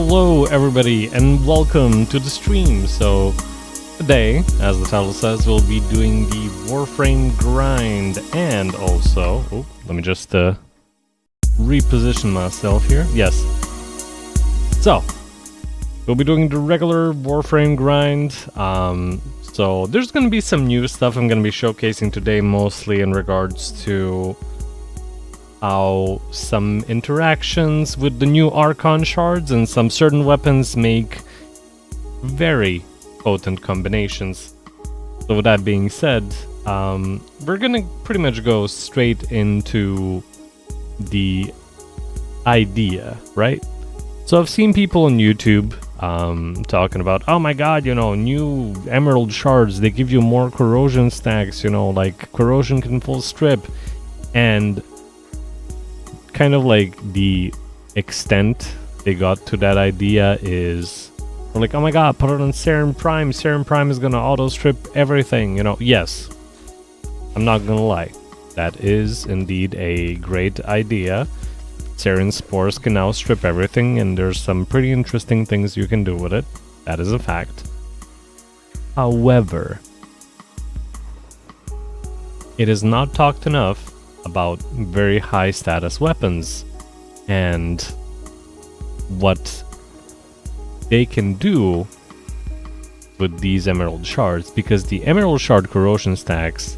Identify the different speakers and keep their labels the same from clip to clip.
Speaker 1: Hello everybody and welcome to the stream. So today, as the title says, we'll be doing the Warframe grind and also... Oh, let me just reposition myself here. Yes. So, we'll be doing the regular Warframe grind. So there's going to be some new stuff I'm going to be showcasing today, mostly in regards to how some interactions with the new Archon shards and some certain weapons make very potent combinations. So with that being said, we're gonna pretty much go straight into the idea, right? So I've seen people on YouTube talking about, oh my god, you know, new emerald shards, they give you more corrosion stacks, you know, like corrosion can full strip, and kind of like the extent they got to that idea is like, oh my god, put it on Serum Prime. Serum Prime is gonna auto strip everything, you know. Yes, I'm not gonna lie, that is indeed a great idea. Serum Spores can now strip everything, and there's some pretty interesting things you can do with it. That is a fact. However, it is not talked enough about very high status weapons and what they can do with these emerald shards, because the emerald shard corrosion stacks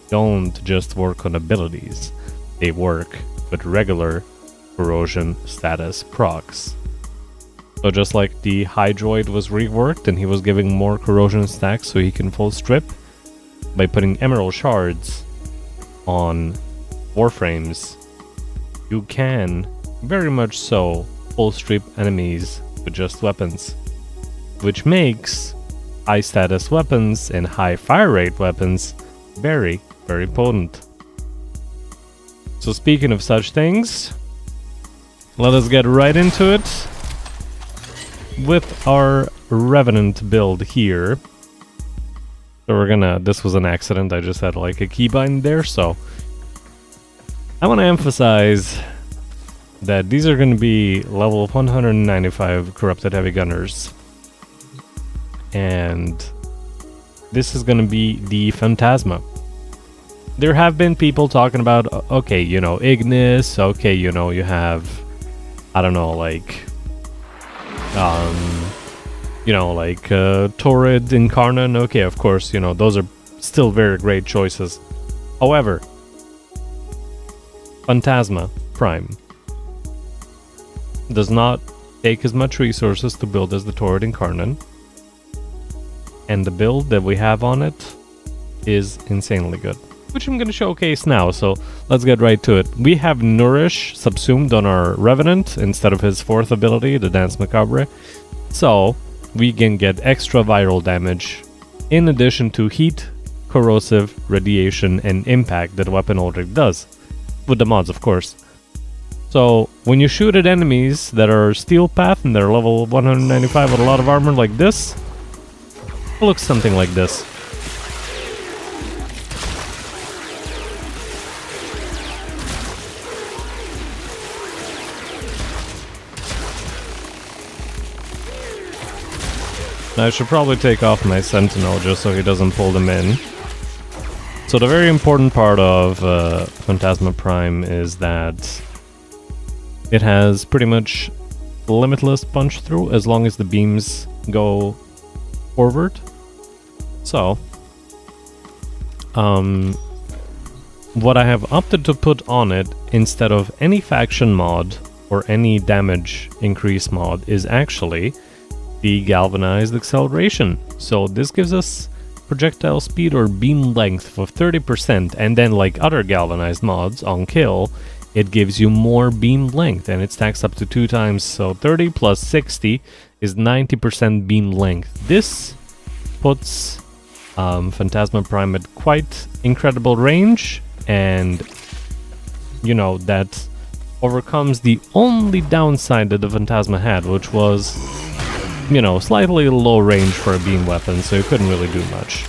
Speaker 1: don't just work on abilities, they work with regular corrosion status procs. So just like the Hydroid was reworked and he was giving more corrosion stacks so he can full strip, by putting emerald shards on Warframes, you can very much so full strip enemies with just weapons, which makes high status weapons and high fire rate weapons very, very potent. So speaking of such things, let us get right into it with our Revenant build here. So we're gonna, this was an accident, I just had like a keybind there, so I want to emphasize that these are going to be level 195 Corrupted Heavy Gunners. And this is going to be the Phantasma. There have been people talking about, okay, you know, Ignis, okay, you know, you have, I don't know, like, you know, like, Torrid, Incarnate, okay, of course, you know, those are still very great choices. However, Phantasma Prime does not take as much resources to build as the Torrid Incarnate, and the build that we have on it is insanely good, which I'm going to showcase now, so let's get right to it. We have Nourish subsumed on our Revenant instead of his fourth ability, the Dance Macabre, so we can get extra viral damage in addition to heat, corrosive, radiation, and impact that the weapon already does. With the mods, of course. So when you shoot at enemies that are Steel Path and they're level 195 with a lot of armor like this, it looks something like this. Now I should probably take off my Sentinel just so he doesn't pull them in. So the very important part of Phantasma Prime is that it has pretty much limitless punch through as long as the beams go forward. So, what I have opted to put on it instead of any faction mod or any damage increase mod is actually the galvanized acceleration. So this gives us projectile speed or beam length of 30%, and then like other galvanized mods on kill, it gives you more beam length and it stacks up to 2 times, so 30 plus 60 is 90% beam length. This puts Phantasma Prime at quite incredible range, and you know, that overcomes the only downside that the Phantasma had, which was, you know, slightly low range for a beam weapon, so you couldn't really do much.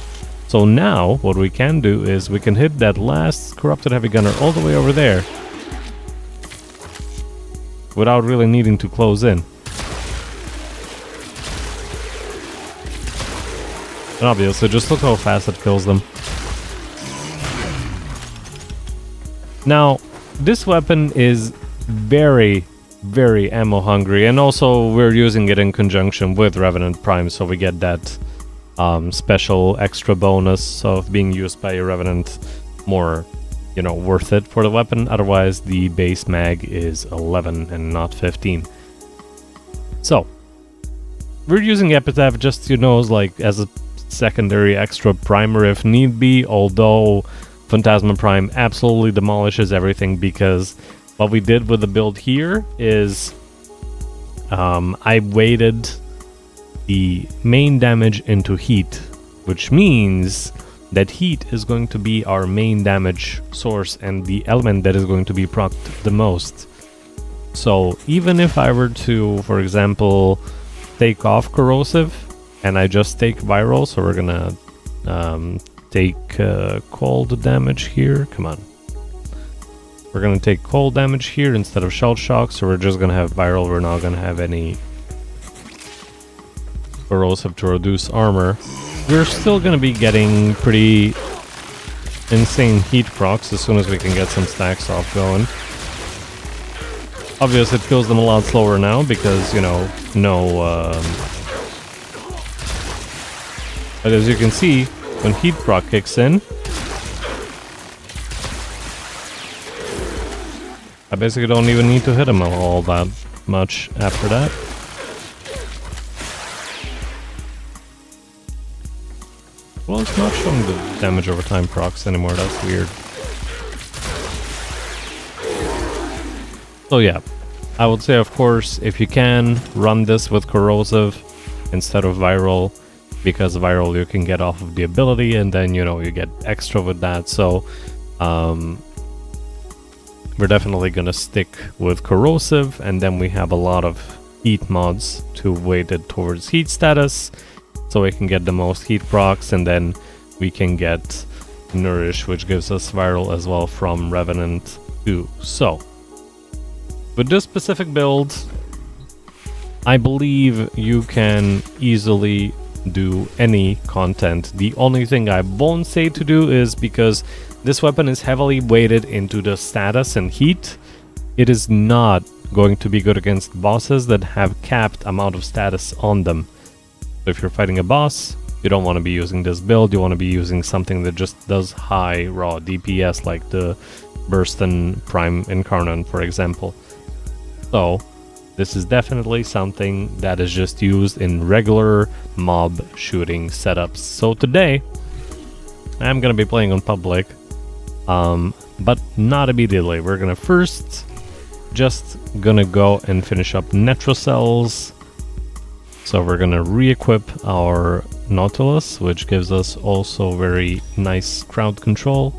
Speaker 1: So now, what we can do is we can hit that last Corrupted Heavy Gunner all the way over there without really needing to close in. And obviously, just look how fast it kills them. Now, this weapon is very, very ammo hungry, and also we're using it in conjunction with Revenant Prime, so we get that special extra bonus of being used by a Revenant more, you know, worth it for the weapon. Otherwise, the base mag is 11 and not 15. So, we're using Epitaph just, you know, like as a secondary extra primer if need be, although Phantasma Prime absolutely demolishes everything, because what we did with the build here is I weighted the main damage into heat, which means that heat is going to be our main damage source and the element that is going to be procced the most. So even if I were to, for example, take off corrosive and I just take viral, so we're gonna take cold damage here. Come on. We're gonna take cold damage here instead of shell shock, so we're just gonna have viral. We're not gonna have any corrosive to reduce armor. We're still gonna be getting pretty insane heat procs as soon as we can get some stacks off going. Obviously, it kills them a lot slower now because, you know, but as you can see, when heat proc kicks in, I basically don't even need to hit him all that much after that. Well, it's not showing the damage over time procs anymore, that's weird. So yeah, I would say, of course, if you can, run this with corrosive instead of viral, because viral you can get off of the ability, and then, you know, you get extra with that. So we're definitely gonna stick with corrosive, and then we have a lot of heat mods to weight it towards heat status, so we can get the most heat procs, and then we can get nourish, which gives us viral as well from Revenant 2. So with this specific build, I believe you can easily do any content. The only thing I won't say to do is, because this weapon is heavily weighted into the status and heat, it is not going to be good against bosses that have capped amount of status on them. So if you're fighting a boss, you don't want to be using this build. You want to be using something that just does high raw DPS, like the Burston Prime Incarnate, for example. So this is definitely something that is just used in regular mob shooting setups. So today, I'm going to be playing on public, but not immediately. We're going to first just going to go and finish up Netrocells. So we're going to re-equip our Nautilus, which gives us also very nice crowd control.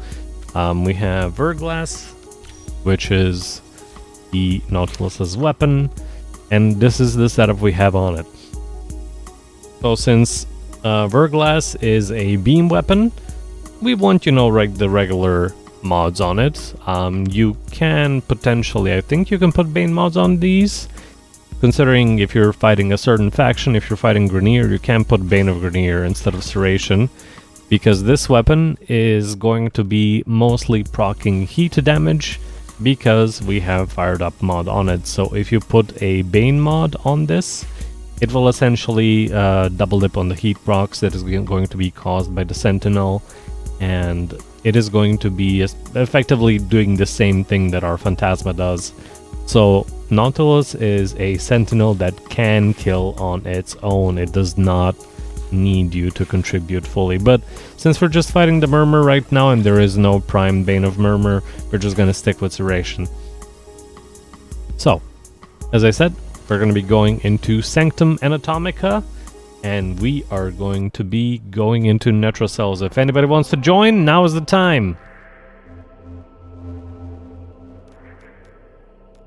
Speaker 1: We have Verglass, which is the Nautilus's weapon, and this is the setup we have on it. So since Verglass is a beam weapon, we want, you know, the regular mods on it. You can potentially, I think you can put Bane mods on these, considering if you're fighting a certain faction. If you're fighting Grenier, you can put Bane of Grenier instead of Serration, because this weapon is going to be mostly proccing heat damage, because we have fired up mod on it. So if you put a Bane mod on this, it will essentially double dip on the heat procs that is going to be caused by the Sentinel, and it is going to be effectively doing the same thing that our Phantasma does. So Nautilus is a Sentinel that can kill on its own. It does not need you to contribute fully, but since we're just fighting the Murmur right now and there is no prime Bane of Murmur, we're just gonna stick with Serration. So, as I said, we're gonna be going into Sanctum Anatomica, and we are going to be going into Netrocells. If anybody wants to join, now is the time.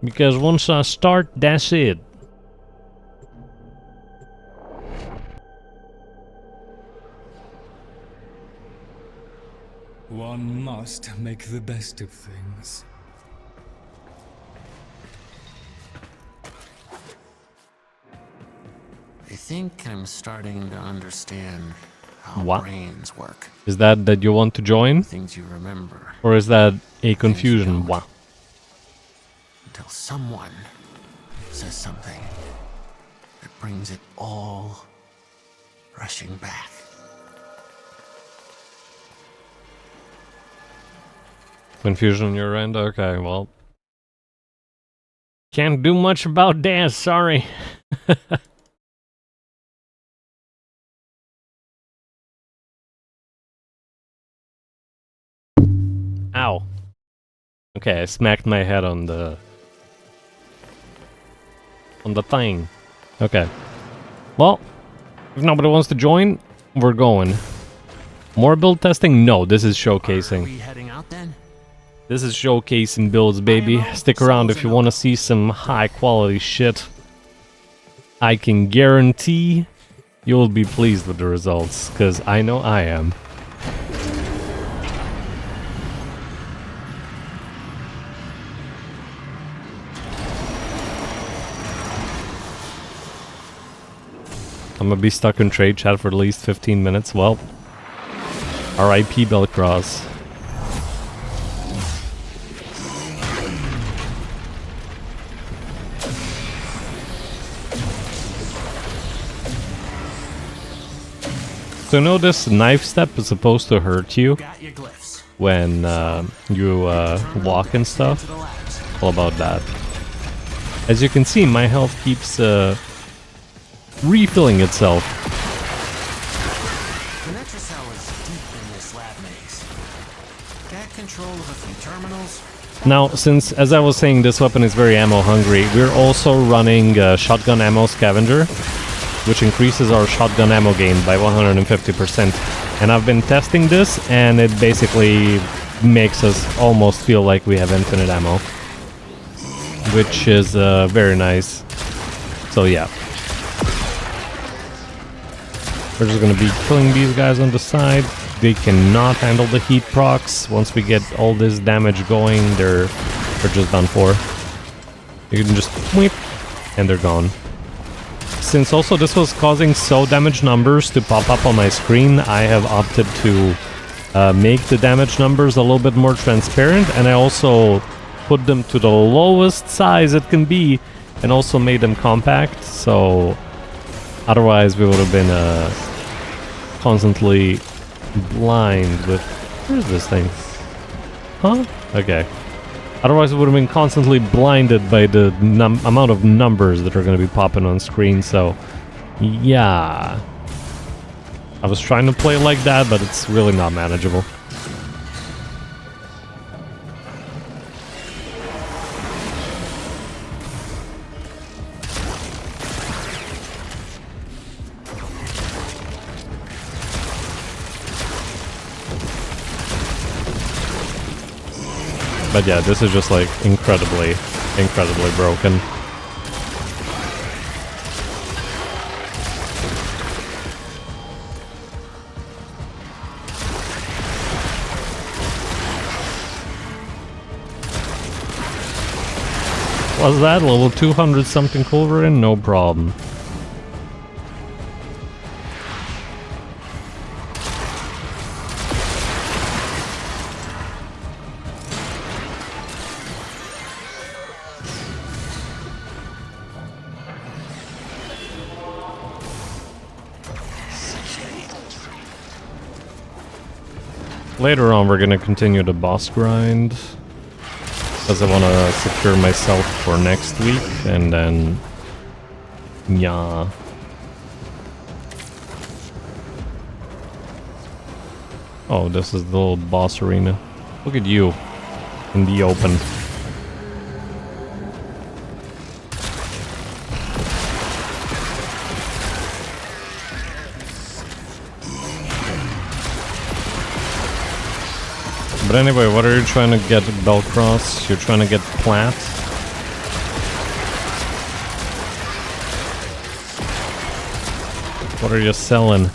Speaker 1: Because once I start, that's it.
Speaker 2: One must make the best of things.
Speaker 3: I think I'm starting to understand how
Speaker 1: What?
Speaker 3: brains work.
Speaker 1: Is that you want to join?
Speaker 3: Things you remember
Speaker 1: Or is that a confusion? Wow.
Speaker 3: until someone says something that brings it all rushing back.
Speaker 1: Confusion on your end? Okay, well. Can't do much about that, sorry. Ow. Okay, I smacked my head on the thing. Okay. Well, if nobody wants to join, we're going. More build testing? No, this is
Speaker 3: Are
Speaker 1: showcasing.
Speaker 3: we heading out then?
Speaker 1: This is showcasing builds, baby. Stick around if you want to see some high quality shit. I can guarantee you'll be pleased with the results, because I know I am. I'm gonna be stuck in trade chat for at least 15 minutes. Well, RIP Belcross. So you know this knife step is supposed to hurt you
Speaker 3: Got your glyphs.
Speaker 1: when you walk and stuff? All about that. As you can see, my health keeps refilling itself.
Speaker 3: The Netracell is deep in this lab maze. Got control of a few terminals.
Speaker 1: Now, since, as I was saying, this weapon is very ammo hungry, we're also running shotgun ammo scavenger, which increases our shotgun ammo gain by 150%. And I've been testing this, and it basically makes us almost feel like we have infinite ammo, which is very nice. So yeah. We're just gonna be killing these guys on the side. They cannot handle the heat procs. Once we get all this damage going, they're just done for. You can just whip, and they're gone. Since also this was causing so damage numbers to pop up on my screen, I have opted to make the damage numbers a little bit more transparent, and I also put them to the lowest size it can be, and also made them compact, so otherwise we would have been constantly blind with... Where's this thing? Huh? Okay. Otherwise, it would have been constantly blinded by the amount of numbers that are going to be popping on screen, so... Yeah. I was trying to play like that, but it's really not manageable. But yeah, this is just like incredibly broken. Was that level 200 something Culverin? No problem. Later on, we're gonna continue the boss grind, because I want to secure myself for next week, and then, yeah. Oh, this is the little boss arena. Look at you, in the open. But anyway, what are you trying to get, Belcross? You're trying to get plat? What are you selling?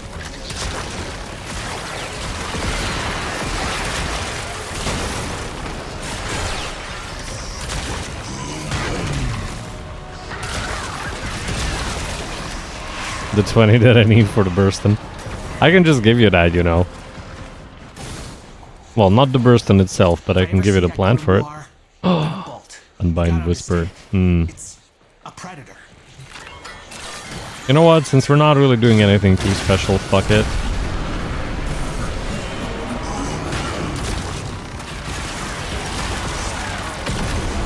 Speaker 1: The 20 that I need for the bursting. I can just give you that, you know. Well, not the burst in itself, but I can give you the plant for it. Unbind Whisper.
Speaker 3: It's a predator.
Speaker 1: You know what? Since we're not really doing anything too special, fuck it.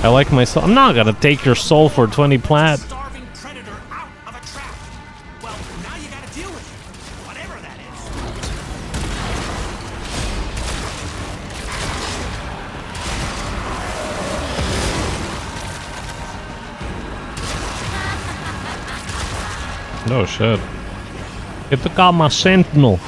Speaker 1: I like my soul. I'm not gonna take your soul for 20 plat.
Speaker 3: Starving predator out of a trap. Well, now you gotta deal with it. Whatever that is.
Speaker 1: No shit. It took out my sentinel.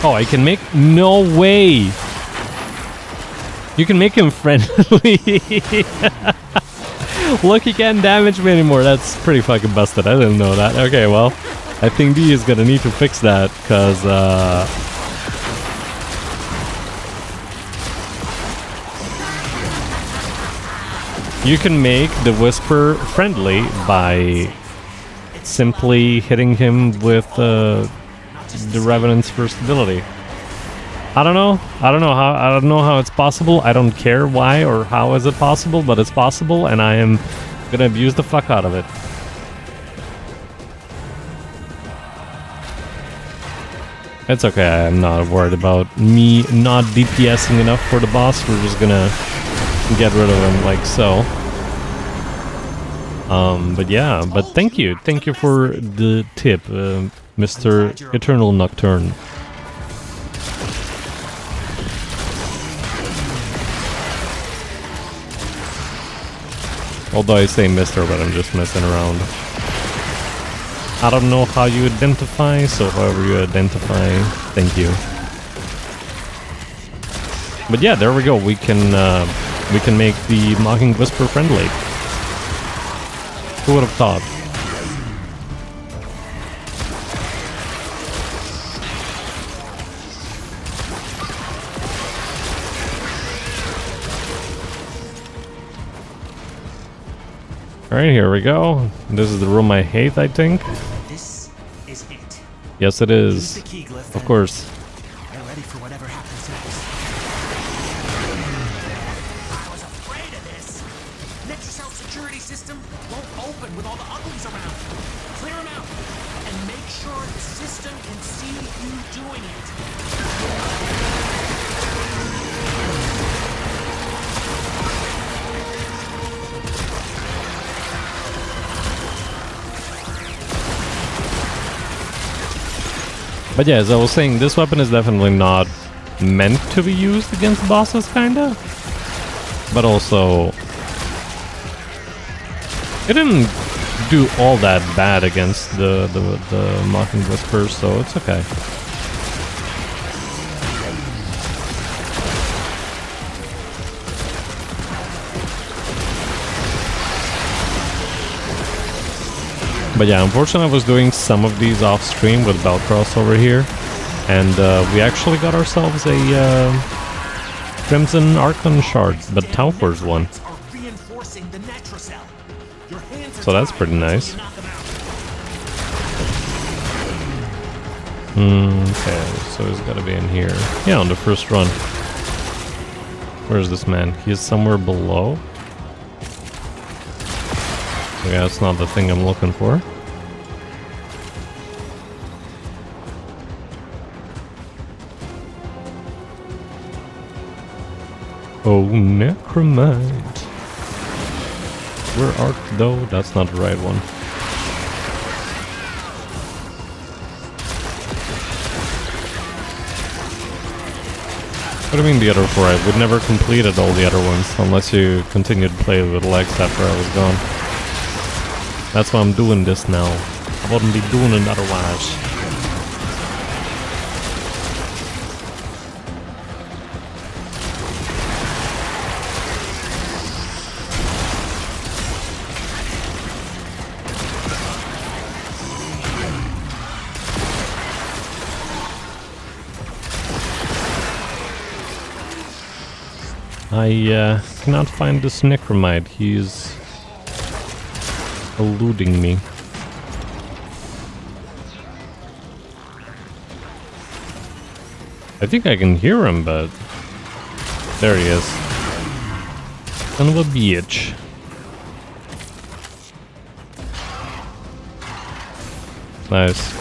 Speaker 1: Oh, I can make... No way! You can make him friendly. Look, he can't damage me anymore. That's pretty fucking busted. I didn't know that. Okay, well, I think D is gonna need to fix that, because, you can make the Whisper friendly by simply hitting him with, the Revenant's first ability. I don't know how it's possible. I don't care why or how is it possible, but it's possible, and I am gonna abuse the fuck out of it. It's okay, I'm not worried about me not DPSing enough for the boss. We're just gonna get rid of him like so. But yeah, but thank you for the tip, Mr. Eternal Nocturne. Although I say Mr., but I'm just messing around. I don't know how you identify, so however you identify, thank you. But yeah, there we go. We can make the Mocking Whisper friendly. Who would have thought? Alright, here we go. This is the room I hate, I think.
Speaker 3: This is it.
Speaker 1: Yes, it is.
Speaker 3: Use the key glyph,
Speaker 1: Of course.
Speaker 3: Get ready for whatever happens next. I was afraid of this. Netracell security system won't open with all the uglies around. Clear them out and make sure the system can see you doing it.
Speaker 1: But yeah, as I was saying, this weapon is definitely not meant to be used against bosses, kinda. But also, it didn't do all that bad against the Mocking Whispers, so it's okay. But yeah, unfortunately I was doing some of these off stream with Belcross over here, and we actually got ourselves a Crimson Archon Shard, but Taufor's one. So that's pretty nice. Okay, so he's gotta be in here. Yeah, on the first run. Where's this man? He is somewhere below. Yeah, that's not the thing I'm looking for. Oh, Necromite. Where art though? That's not the right one. What do you mean the other 4? We'd never completed all the other ones unless you continued to play with Lex after I was gone. That's why I'm doing this now. I wouldn't be doing it otherwise. I cannot find this Necromite. He's eluding me. I think I can hear him, but there he is. Son of a bitch. Nice.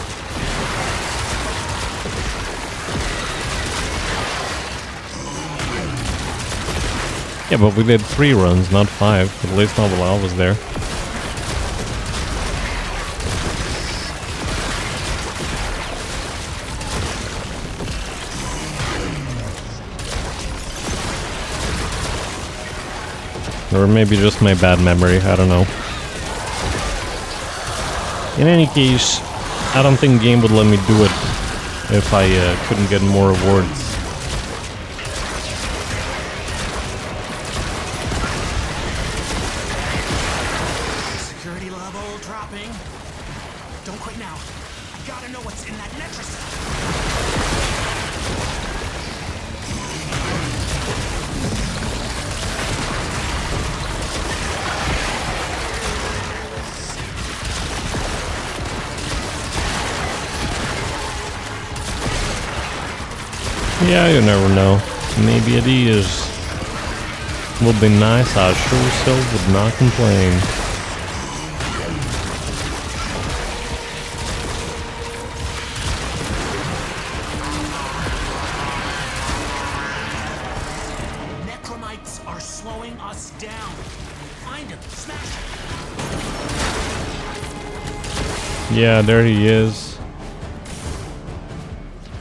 Speaker 1: Yeah, but we did 3 runs, not 5. At least not while I was there. Or maybe just my bad memory, I don't know. In any case, I don't think game would let me do it if I couldn't get more rewards.
Speaker 3: Security level dropping. Don't quit now. I gotta know what's in that necklace.
Speaker 1: Yeah, you never know. Maybe it is. Would be nice, I sure still would not complain.
Speaker 3: Necromites are slowing us down. Find him, smash him.
Speaker 1: Yeah, there he is.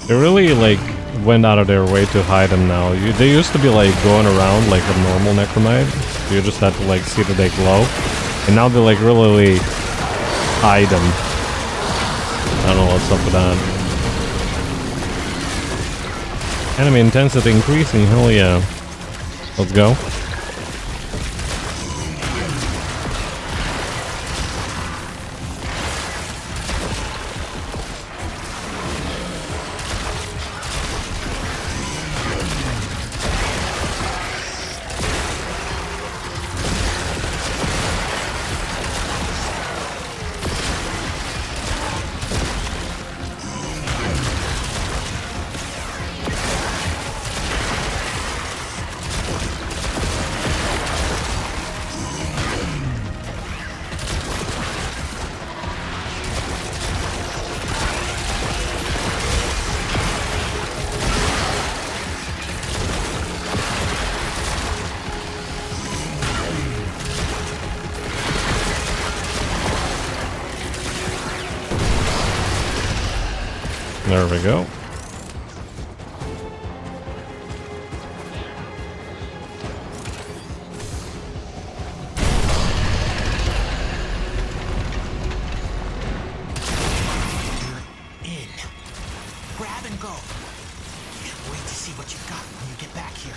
Speaker 1: They really, like, went out of their way to hide him now. They used to be, like, going around like a normal Necromite. You just had to, like, see that they glow. And now they, like, really hide him. I don't know what's up with that. Enemy intensity increasing, hell yeah. Let's go. There we go.
Speaker 3: You're in. Grab and go. Can't wait to see what you've got when you get back here.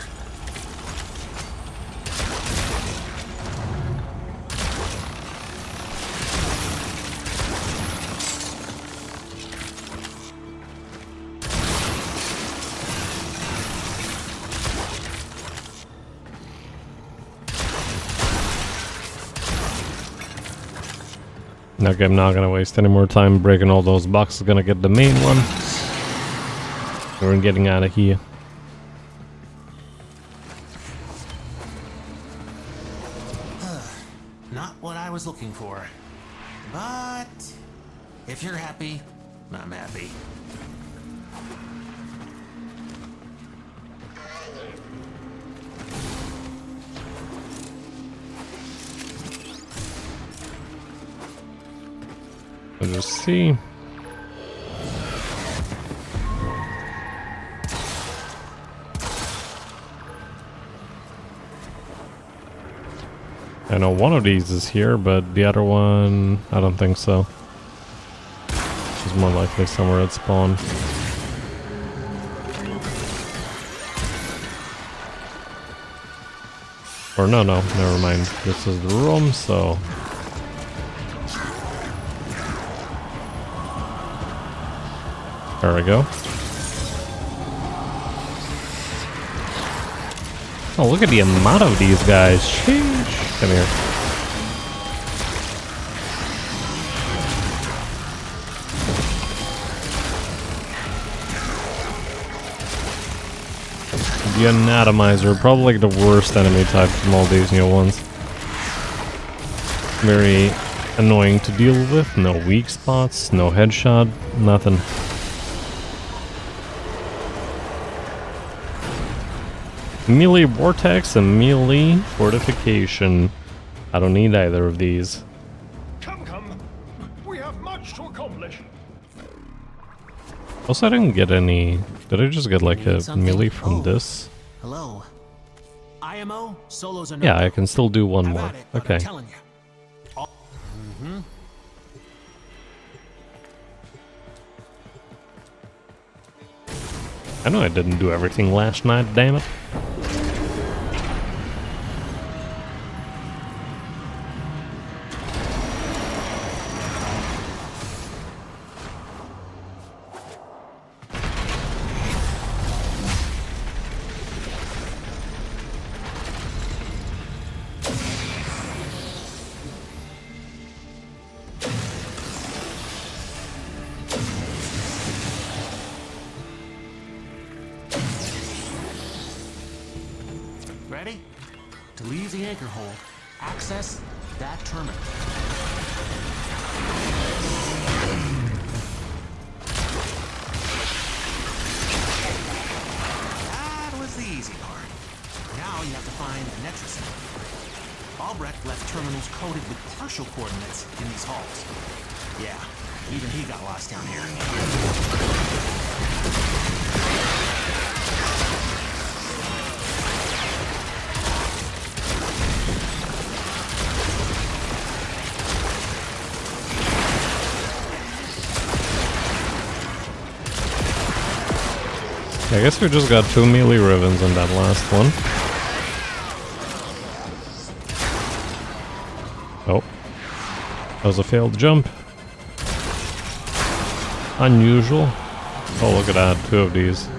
Speaker 1: Okay, I'm not gonna waste any more time breaking all those boxes. Gonna get the main one. We're getting out of here.
Speaker 3: Not what I was looking for. But if you're happy, I'm happy.
Speaker 1: Let's just see. I know one of these is here, but the other one, I don't think so. It's more likely somewhere at spawn. Or no, never mind. This is the room, so... There we go. Oh, look at the amount of these guys. Sheesh. Come here. The Anatomizer, probably like the worst enemy type from all these new ones. Very annoying to deal with. No weak spots, no headshot, nothing. Melee Vortex and Melee Fortification. I don't need either of these.
Speaker 4: Come. We have much to accomplish.
Speaker 1: Also, I didn't get any... Did I just get like a melee from this?
Speaker 3: Hello. IMO, solos are
Speaker 1: Yeah, I can still do one more. Okay.
Speaker 3: I'm telling you.
Speaker 1: I know I didn't do everything last night, damn it.
Speaker 3: Ready? To leave the anchor hold, access that terminal. That was the easy part. Now you have to find the Netris. Albrecht left terminals coded with partial coordinates in these halls. Yeah, even he got lost down here.
Speaker 1: I guess we just got 2 melee ribbons in that last one. Oh. That was a failed jump. Unusual. Oh, look at that. 2 of these.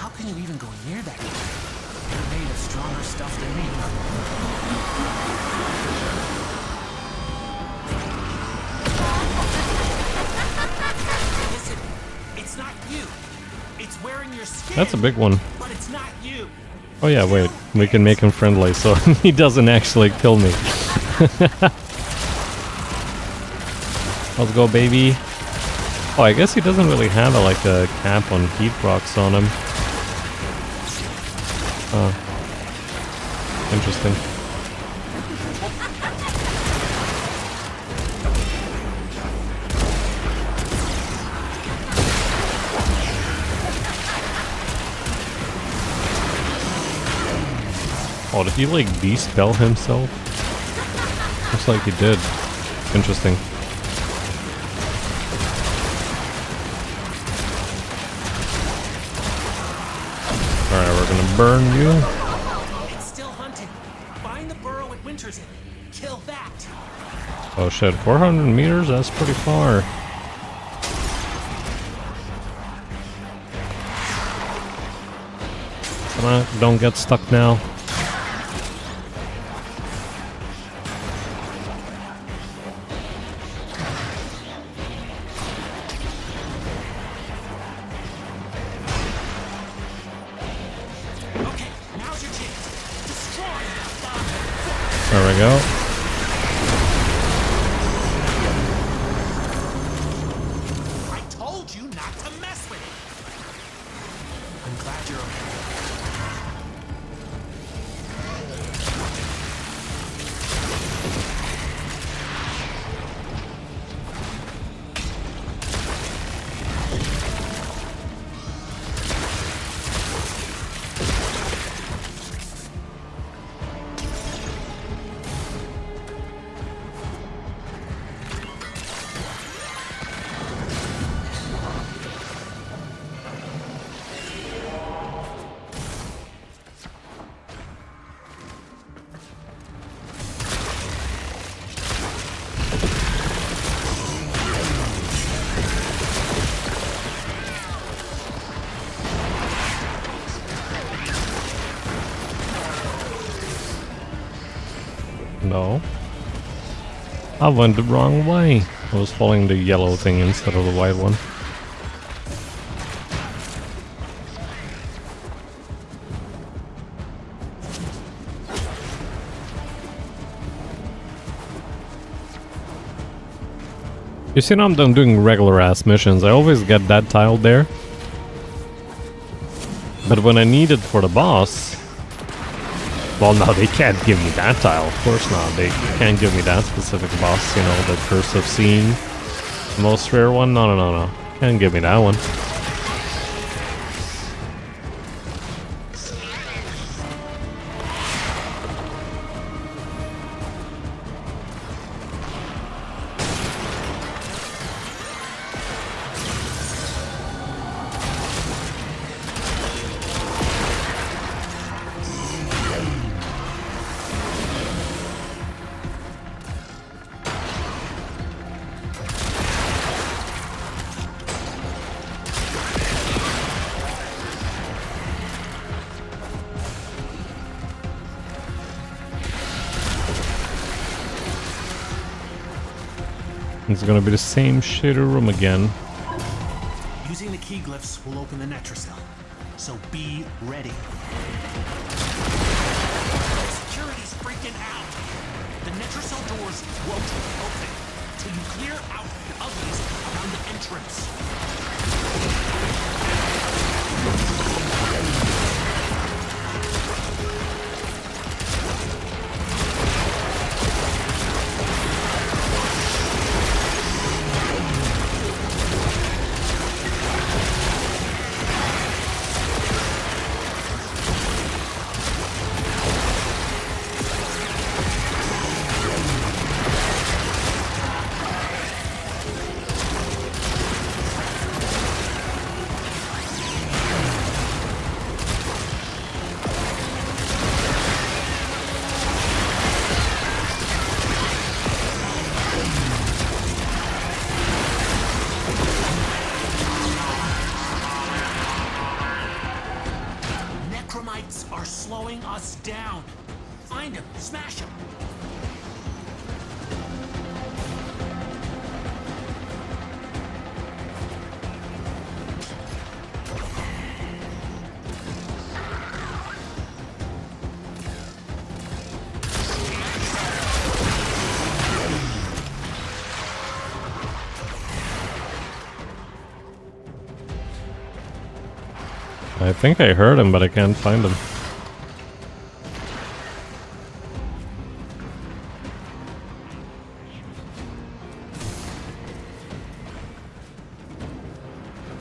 Speaker 3: How can you even go near that? You're made of stronger stuff than me. Listen, it's not you. It's wearing your skin.
Speaker 1: That's a big one.
Speaker 3: But it's not you.
Speaker 1: Oh yeah, wait. We can make him friendly so he doesn't actually kill me. Let's go, baby. Oh, I guess he doesn't really have like a cap on heat rocks on him. Interesting. Oh, did he like de-spell himself? Looks like he did. Interesting. Alright, we're gonna burn you.
Speaker 3: It's still hunting. Find the burrow it winters in. Kill that.
Speaker 1: Oh shit, 400 meters? That's pretty far. Come on, don't get stuck now.
Speaker 3: Okay, now's your chance. Destroy that.
Speaker 1: There we go.
Speaker 3: I told you not to mess with it. I'm glad you're okay.
Speaker 1: No. I went the wrong way. I was following the yellow thing instead of the white one. You see, now I'm done doing regular ass missions. I always get that tile there. But when I need it for the boss... Well, no, they can't give me that tile. Of course not. They can't give me that specific boss, you know, the Curse of Seeing. The most rare one? No, no, no, no. Can't give me that one. It's gonna be the same shitty room again.
Speaker 3: Using the key glyphs will open the Netracell, so be ready. Security's freaking out. The Netracell doors won't open till you clear out the uglies around the entrance. Are slowing us down. Find him, smash him.
Speaker 1: I think I heard him, but I can't find him.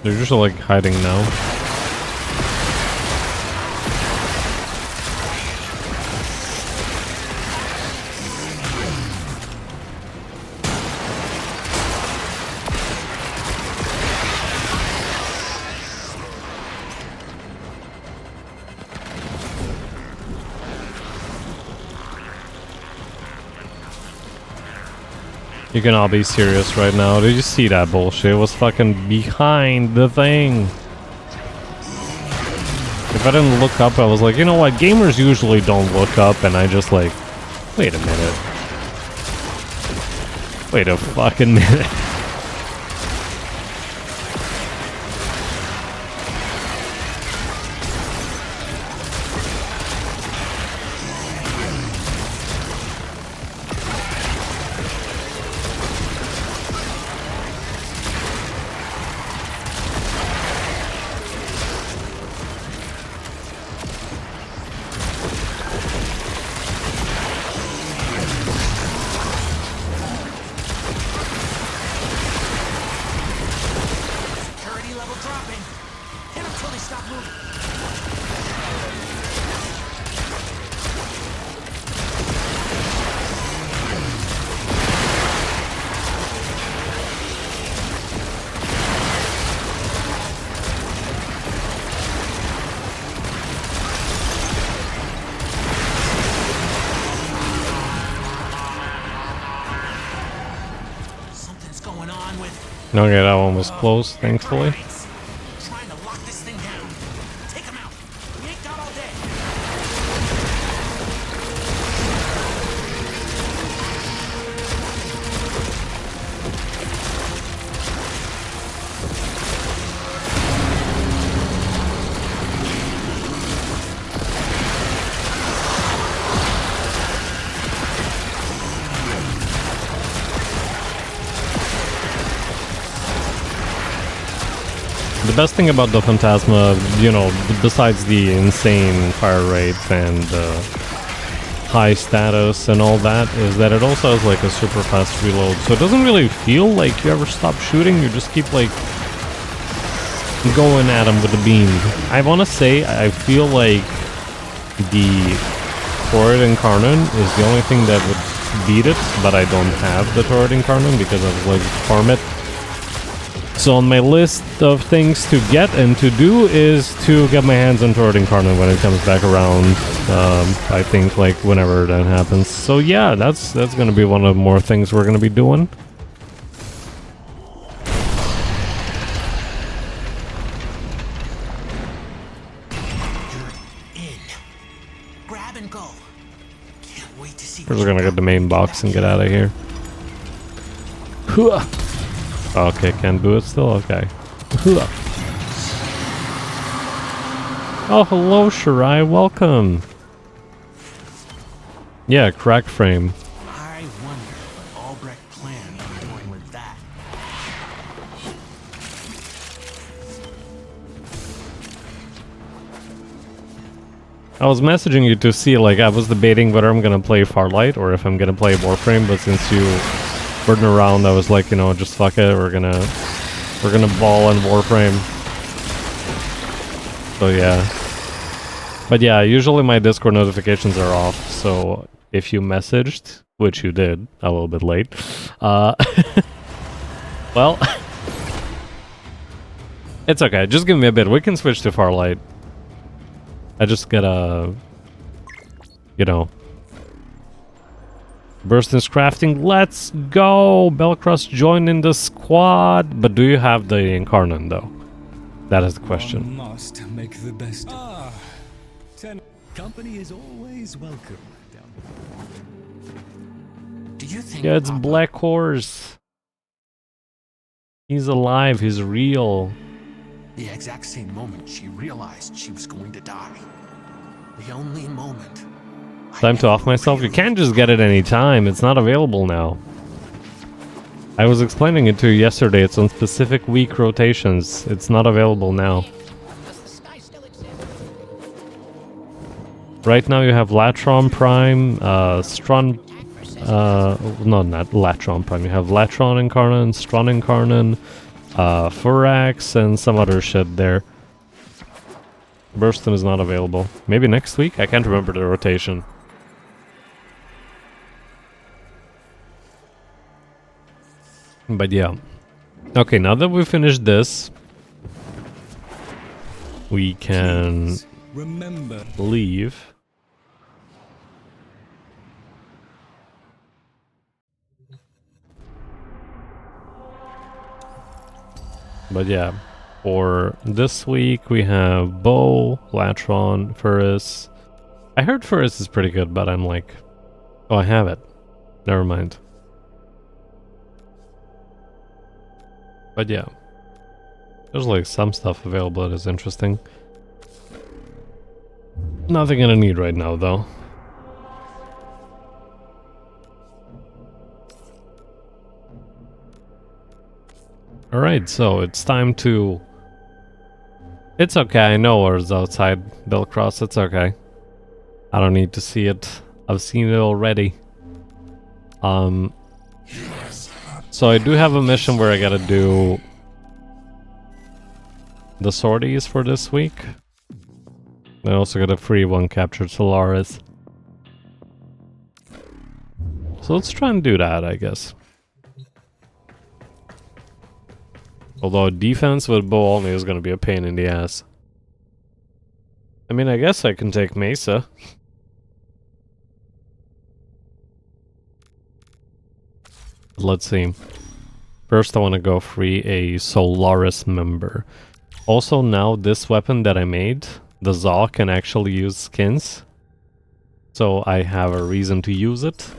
Speaker 1: They're just like hiding now. You can all be serious right now. Did you see that bullshit? It was fucking behind the thing. If I didn't look up, I was like, you know what? Gamers usually don't look up, and I just like, wait a minute. Wait a fucking minute.
Speaker 3: Security level dropping. Hit them till they stop moving. Something's going on with
Speaker 1: Okay, that one was close, thankfully.
Speaker 3: Alliance. Trying to lock this thing down. Take them out. We ain't got all day.
Speaker 1: The best thing about the Phantasma, you know, besides the insane fire rate and high status and all that, is that it also has like a super fast reload. So it doesn't really feel like you ever stop shooting, you just keep like going at them with the beam. I want to say, I feel like the Torrid Incarnate is the only thing that would beat it, but I don't have the Torrid Incarnate because I was like farm it. So on my list of things to get and to do is to get my hands on Torrid Incarnate when it comes back around. I think like whenever that happens. So yeah, that's gonna be one of the more things we're gonna be doing.
Speaker 3: You're in. Grab and go. Can't wait to see.
Speaker 1: We're gonna get the main box and get out of here. Hooah. Okay, can't do it still? Okay. Oh, hello, Shirai. Welcome. Yeah, cracked frame.
Speaker 3: I wonder what Albrecht planned on doing with that.
Speaker 1: I was messaging you to see, like, I was debating whether I'm gonna play Farlight or if I'm gonna play Warframe, but since you weren't around, I was like, you know, just fuck it, we're gonna ball on Warframe. So yeah. But yeah, usually my Discord notifications are off, so if you messaged, which you did, a little bit late, well, it's okay, just give me a bit, we can switch to Farlight. I just gotta, you know, Burstin's crafting, let's go! Belcrust joined in the squad, but do you have the Incarnate though? That is the question.
Speaker 2: One must make the best. Ah, company is always welcome.
Speaker 3: Do you think?
Speaker 1: Yeah, it's
Speaker 3: Papa
Speaker 1: Black Horse. He's alive, he's real.
Speaker 3: The exact same moment she realized she was going to die. The only moment.
Speaker 1: Time to off myself? You can't just get it any time. It's not available now. I was explaining it to you yesterday. It's on specific week rotations. It's not available now. Right now you have Latron Prime, Stron... no, not Latron Prime. You have Latron Incarnate, Stron Incarnate, Furax, and some other shit there. Burston is not available. Maybe next week? I can't remember the rotation. But yeah. Okay, now that we finished this, we can
Speaker 2: Remember,
Speaker 1: leave. But yeah. For this week, we have Bow, Latron, Furris. I heard Furris is pretty good, but I'm like, oh, I have it. Never mind. But yeah, there's like some stuff available that is interesting. Nothing I need right now, though. Alright, so it's time to... It's okay, I know where's outside Billcross, it's okay. I don't need to see it. I've seen it already. So I do have a mission where I gotta do the sorties for this week. I also got a free one, capture Solaris. So let's try and do that, I guess. Although defense with bow only is gonna be a pain in the ass. I mean, I guess I can take Mesa. But let's see. First I want to go free a Solaris member. Also now this weapon that I made, the Zaw, can actually use skins. So I have a reason to use it.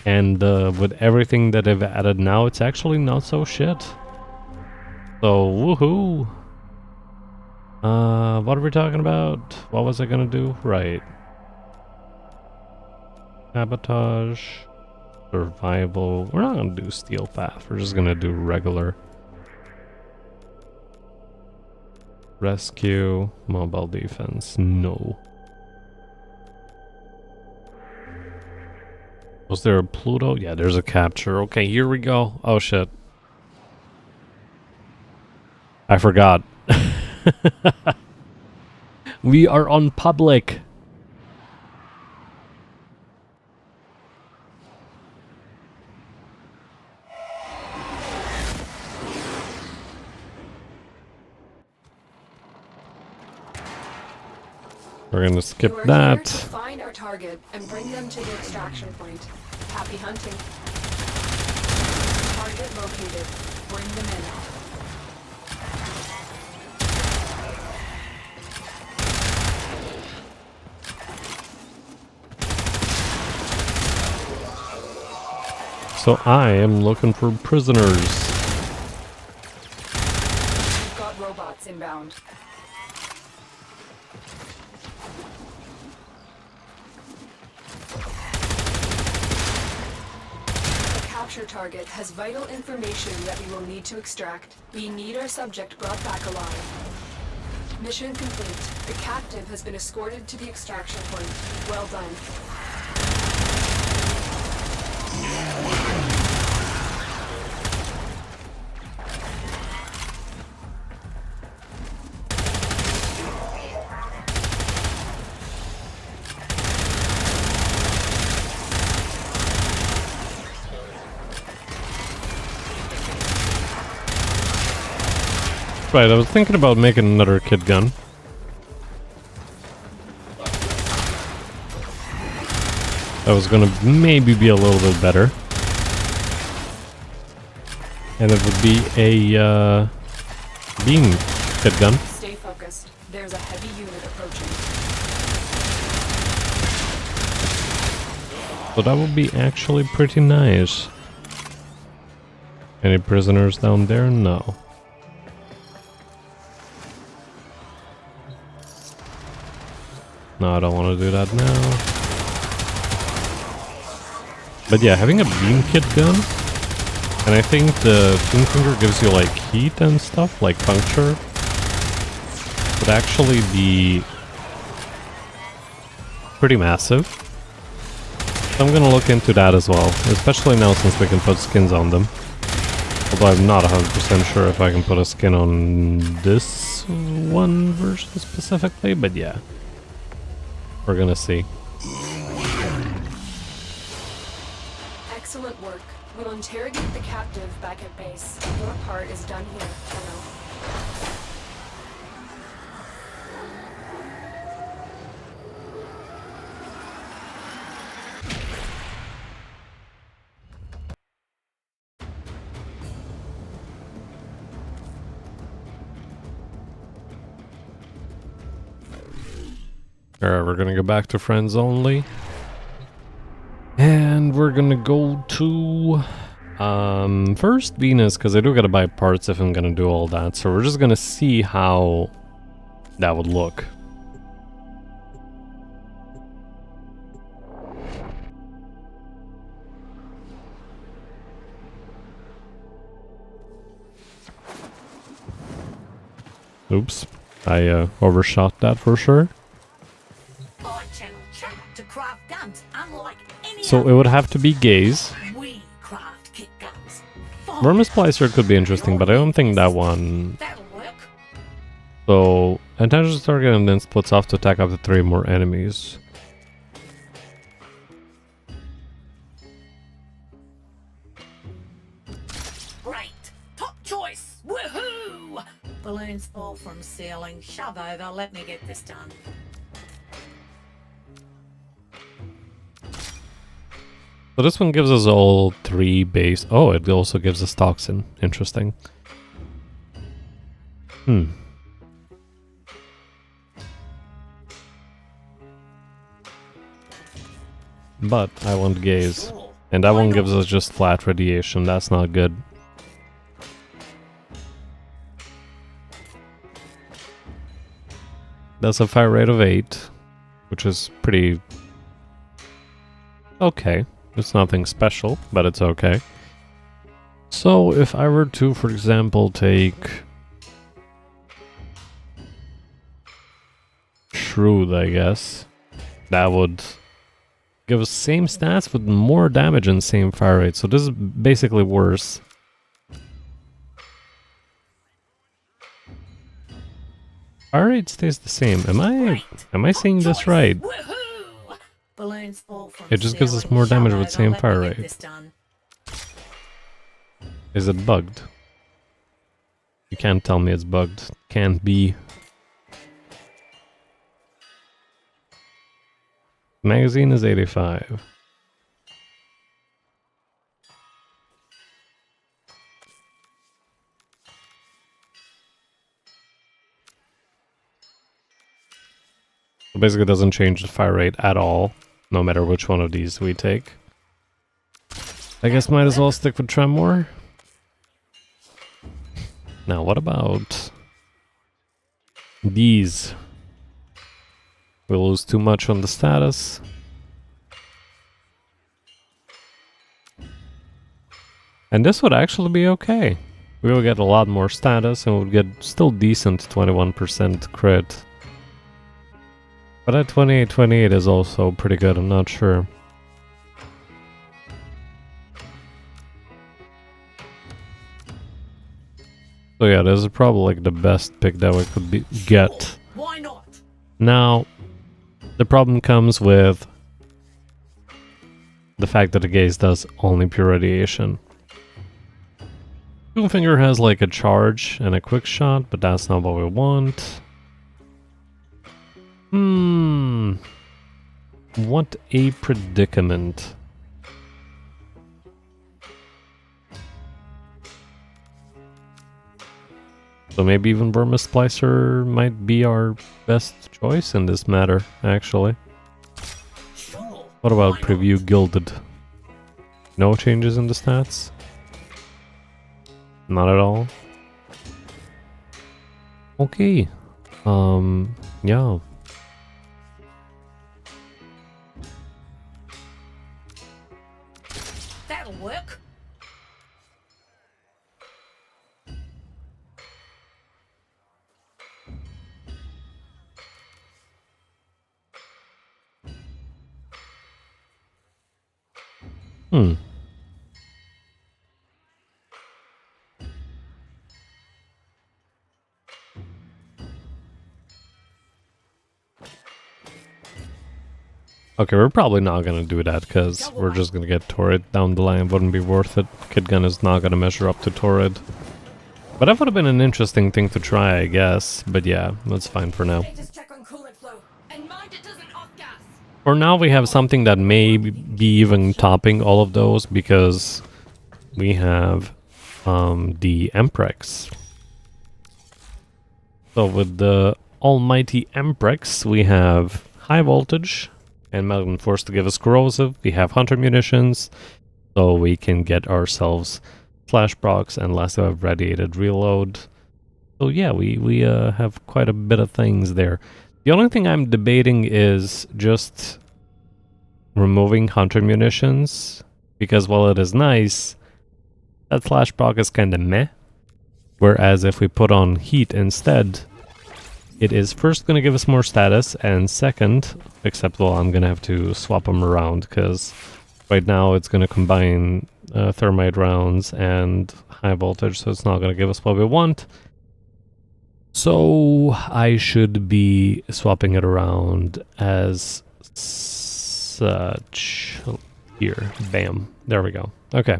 Speaker 1: And with everything that I've added now, it's actually not so shit. So, woohoo! What are we talking about? What was I gonna do? Right. Sabotage. Survival. We're not gonna do Steel Path. We're just gonna do regular. Rescue. Mobile defense. No. Was there a Pluto? Yeah, there's a capture. Okay, here we go. Oh shit. I forgot. We are on public. We're gonna skip
Speaker 5: You are
Speaker 1: that.
Speaker 5: here to find our target and bring them to the extraction point. Happy hunting. Target located. Bring them in.
Speaker 1: So I am looking for prisoners.
Speaker 5: We've got robots inbound. The capture target has vital information that we will need to extract. We need our subject brought back alive. Mission complete. The captive has been escorted to the extraction point. Well done.
Speaker 1: Right, I was thinking about making another kit gun. That was gonna maybe be a little bit better. And it would be a beam kit gun.
Speaker 5: Stay focused. There's a heavy unit approaching.
Speaker 1: So that would be actually pretty nice. Any prisoners down there? No. No, I don't want to do that now. But yeah, having a beam kit gun, and I think the Toon Finger gives you like heat and stuff, like puncture, would actually be pretty massive. So I'm gonna look into that as well, especially now since we can put skins on them. Although I'm not 100% sure if I can put a skin on this one version specifically, but yeah. We're gonna see.
Speaker 5: Excellent work. We'll interrogate the captive back at base. Your part is done here, Colonel.
Speaker 1: Alright, we're gonna go back to friends only. And we're gonna go to first Venus, because I do gotta buy parts if I'm gonna do all that. So we're just gonna see how that would look. Oops, I overshot that for sure.
Speaker 6: I channel chat to craft guns unlike any
Speaker 1: So
Speaker 6: other.
Speaker 1: it would have to be gaze.
Speaker 6: We craft kit guns.
Speaker 1: Worm Splicer could be interesting, but I don't think that one.
Speaker 6: That'll work.
Speaker 1: So, attaches the target and then splits off to attack up to 3 more enemies.
Speaker 6: Great. Top choice. Woohoo! Balloons fall from ceiling. Shove over. Let me get this done.
Speaker 1: So this one gives us all 3 base. Oh, it also gives us toxin. Interesting. But I want gaze.
Speaker 6: Sure.
Speaker 1: And that
Speaker 6: Why
Speaker 1: one
Speaker 6: not?
Speaker 1: gives us just flat radiation. That's not good. That's a fire rate of 8, which is pretty okay. It's nothing special, but it's okay. So if I were to, for example, take Shrewd, I guess, that would give us same stats with more damage and same fire rate. So this is basically worse. Fire rate stays the same. Am I seeing this right?
Speaker 6: Woohoo! Balloons fall from
Speaker 1: It just gives us
Speaker 6: ceiling.
Speaker 1: more
Speaker 6: Shove
Speaker 1: damage with
Speaker 6: over.
Speaker 1: same
Speaker 6: Let
Speaker 1: fire
Speaker 6: me get
Speaker 1: rate.
Speaker 6: this done.
Speaker 1: Is it bugged? You can't tell me it's bugged. Can't be. Magazine is 85. So basically it doesn't change the fire rate at all, no matter which one of these we take. I guess might as well stick with Tremor. Now what about these? We'll lose too much on the status. And this would actually be okay. We will get a lot more status and we'll get still decent 21% crit. But at 28 is also pretty good, I'm not sure. So yeah, this is probably like the best pick that we could get.
Speaker 6: Why not?
Speaker 1: Now, the problem comes with the fact that the gaze does only pure radiation. Finger has like a charge and a quick shot, but that's not what we want. What a predicament. So maybe even Burma Splicer might be our best choice in this matter, actually.
Speaker 6: Sure.
Speaker 1: What about
Speaker 6: Why not?
Speaker 1: Preview Gilded? No changes in the stats? Not at all? Okay. Yeah.
Speaker 6: That'll work.
Speaker 1: Okay, we're probably not gonna do that because we're just gonna get Torrid down the line. Wouldn't be worth it. Kid Gun is not gonna measure up to Torrid. But that would have been an interesting thing to try, I guess. But yeah, that's fine for now.
Speaker 5: Just check on coolant flow. And mind it doesn't off gas.
Speaker 1: For now, we have something that may be even topping all of those because we have the Emprex. So with the almighty Emprex, we have high voltage and Metal Force to give us corrosive. We have hunter munitions, so we can get ourselves flash procs and lasso of radiated reload. So yeah, we have quite a bit of things there. The only thing I'm debating is just removing hunter munitions, because while it is nice, that flash proc is kind of meh. Whereas if we put on heat instead, it is first going to give us more status, and second, except well, I'm going to have to swap them around, because right now it's going to combine thermite rounds and high voltage, so it's not going to give us what we want. So I should be swapping it around as such. Here, bam, there we go. Okay.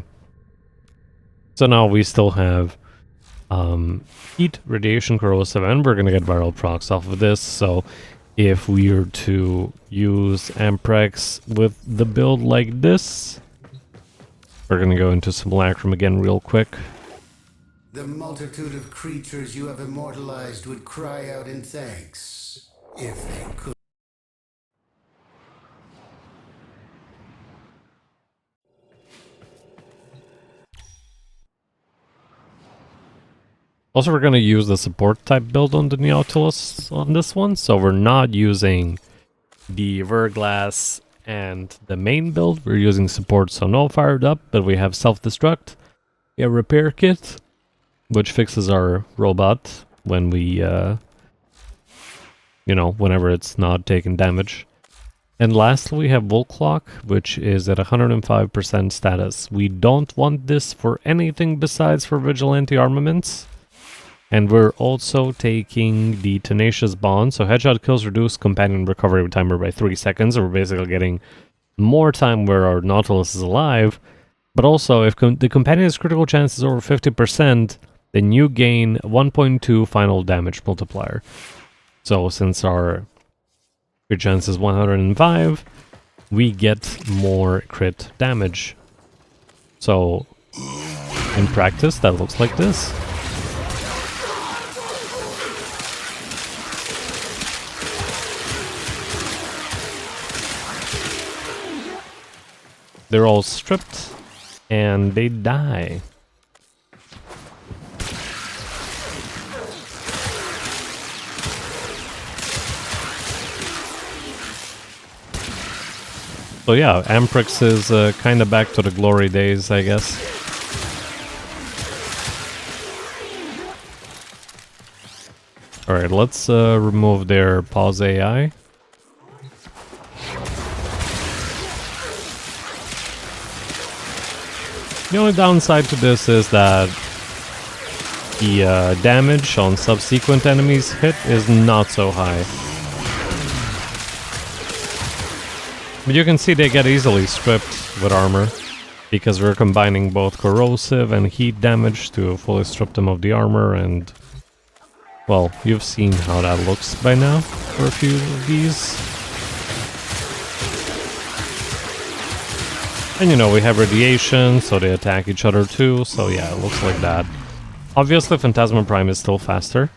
Speaker 1: So now we still have heat, radiation, corrosive, and we're going to get viral procs off of this. So if we were to use Amprex with the build like this, we're going to go into Simulacrum again real quick.
Speaker 7: The multitude of creatures you have immortalized would cry out in thanks, if they could.
Speaker 1: Also, we're going to use the support type build on the Nautilus on this one, so we're not using the Verglass and the main build. We're using support, so no fired up, but we have self-destruct. We have repair kit, which fixes our robot when we, you know, whenever it's not taking damage. And lastly, we have Volclock, which is at 105% status. We don't want this for anything besides for Vigilante armaments. And we're also taking the Tenacious Bond, so headshot kills reduce companion recovery timer by 3 seconds, so we're basically getting more time where our Nautilus is alive. But also, if the companion's critical chance is over 50%, then you gain 1.2 final damage multiplier. So since our crit chance is 105, we get more crit damage. So in practice, that looks like this. They're all stripped, and they die. So yeah, Amprex is kind of back to the glory days, I guess. Alright, let's remove their pause AI. The only downside to this is that the damage on subsequent enemies hit is not so high. But you can see they get easily stripped with armor, because we're combining both corrosive and heat damage to fully strip them of the armor, and well, you've seen how that looks by now for a few of these. And you know, we have radiation, so they attack each other too, so yeah, it looks like that. Obviously, Phantasma Prime is still faster,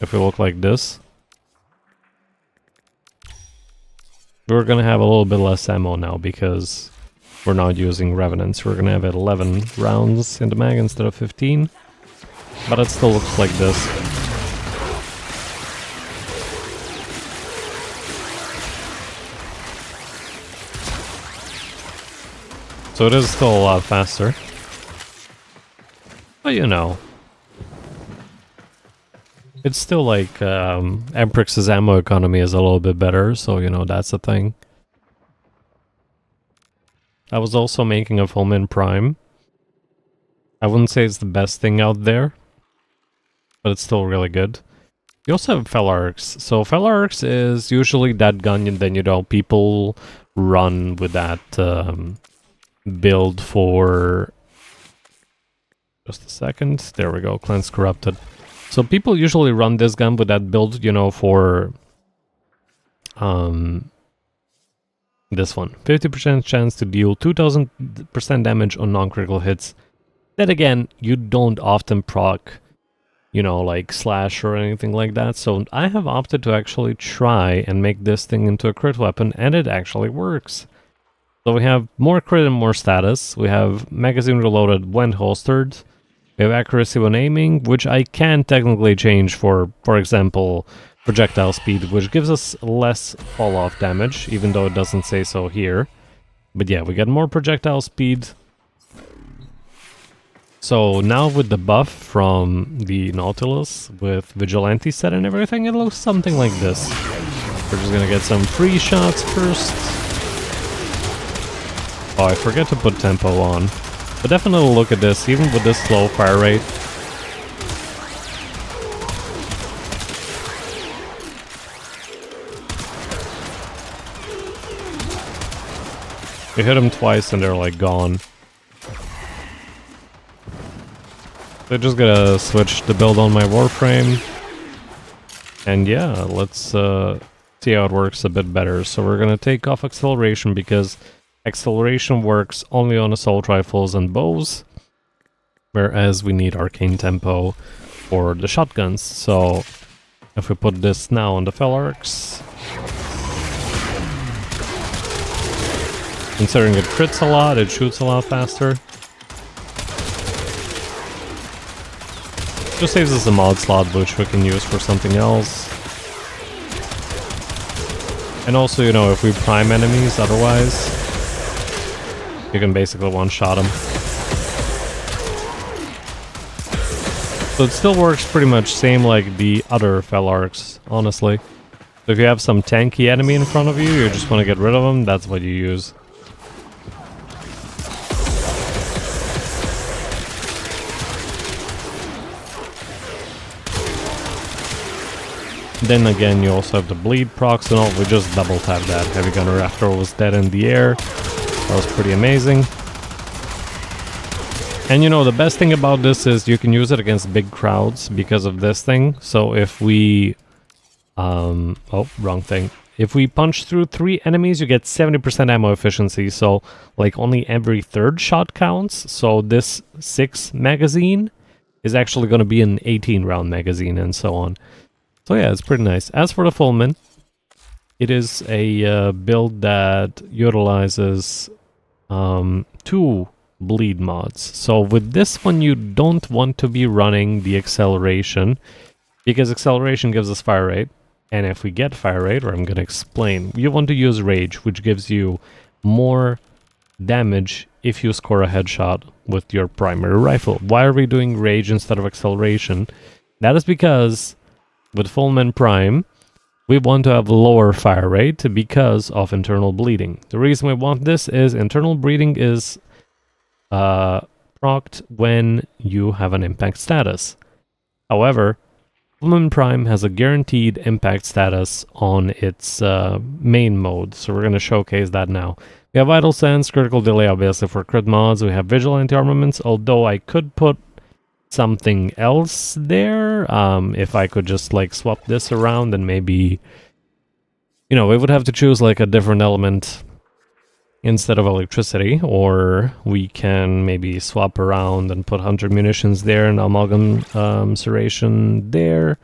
Speaker 1: if we look like this. We're gonna have a little bit less ammo now, because we're not using Revenants. We're gonna have 11 rounds in the mag instead of 15. But it still looks like this. So it is still a lot faster. But you know, it's still like Amprex's ammo economy is a little bit better, so you know, that's a thing. I was also making a Fulmin Prime. I wouldn't say it's the best thing out there, but it's still really good. You also have Felarx. So Felarx is usually that gun, and then you know, people run with that build for just a second. There we go, Cleanse Corrupted. So people usually run this gun with that build, you know, for this one. 50% chance to deal 2000% damage on non-critical hits. Then again, you don't often proc you know, like slash or anything like that. So I have opted to actually try and make this thing into a crit weapon, and it actually works. So we have more crit and more status. We have magazine reloaded when holstered. We have accuracy when aiming, which I can technically change for example, projectile speed, which gives us less fall-off damage, even though it doesn't say so here. But yeah, we get more projectile speed. So now with the buff from the Nautilus, with Vigilante set and everything, it looks something like this. We're just gonna get some free shots first. Oh, I forget to put tempo on. But definitely look at this, even with this slow fire rate. You hit them twice and they're like gone. So just gotta switch the build on my Warframe. And yeah, let's see how it works a bit better. So we're gonna take off acceleration because acceleration works only on assault rifles and bows, whereas we need arcane tempo for the shotguns. So if we put this now on the Felarx, considering it crits a lot, it shoots a lot faster. Just saves us a mod slot, which we can use for something else. And also, you know, if we prime enemies otherwise, you can basically one-shot them. So it still works pretty much same like the other Felarx, honestly. So if you have some tanky enemy in front of you, you just want to get rid of them, that's what you use. Then again, you also have the bleed procs and all. We just double tap that. Heavy Gunner after all was dead in the air. That was pretty amazing. And you know, the best thing about this is you can use it against big crowds because of this thing. So if we... oh, wrong thing. If we punch through 3 enemies, you get 70% ammo efficiency. So, like, only every 3rd shot counts. So this 6 magazine is actually going to be an 18-round magazine and so on. So yeah, it's pretty nice. As for the Fulmin, it is a build that utilizes 2 bleed mods. So with this one, you don't want to be running the acceleration, because acceleration gives us fire rate. And if we get fire rate, or I'm going to explain, you want to use rage, which gives you more damage if you score a headshot with your primary rifle. Why are we doing rage instead of acceleration? That is because with Fulmin Prime, we want to have lower fire rate because of internal bleeding. The reason we want this is internal bleeding is procced when you have an impact status. However, Fulmin Prime has a guaranteed impact status on its main mode, so we're going to showcase that now. We have Vital Sense, Critical Delay obviously for crit mods, we have Vigilante Armaments, although I could put something else there. If I could just like swap this around and maybe, you know, we would have to choose like a different element instead of electricity, or we can maybe swap around and put 100 munitions there and amalgam serration there.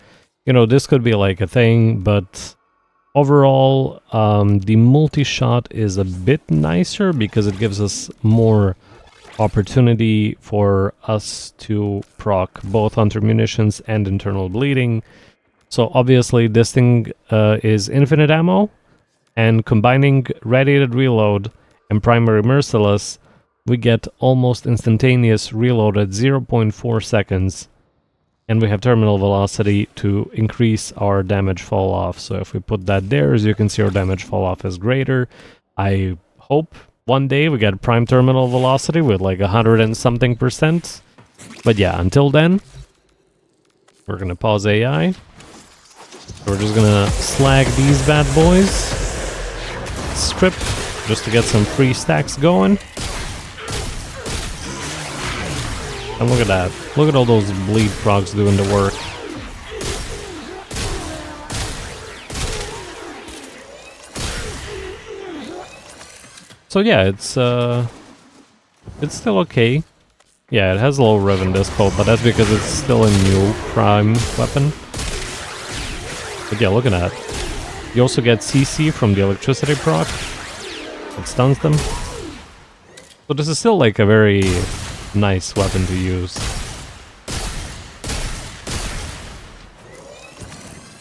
Speaker 1: You know, this could be like a thing, but overall the multi-shot is a bit nicer because it gives us more opportunity for us to proc both hunter munitions and internal bleeding. So obviously this thing is infinite ammo, and combining radiated reload and primary merciless, we get almost instantaneous reload at 0.4 seconds, and we have terminal velocity to increase our damage fall off. So if we put that there, as you can see, our damage fall off is greater. I hope one day we get prime terminal velocity with like 100 and something %. But yeah, until then, we're gonna pause AI. We're just gonna slag these bad boys. Strip, just to get some free stacks going. And look at that. Look at all those bleed procs doing the work. So yeah, it's still okay. Yeah, it has a low rev in this build, but that's because it's still a new prime weapon. But yeah, look at that. You also get CC from the electricity proc. It stuns them. So this is still like a very nice weapon to use.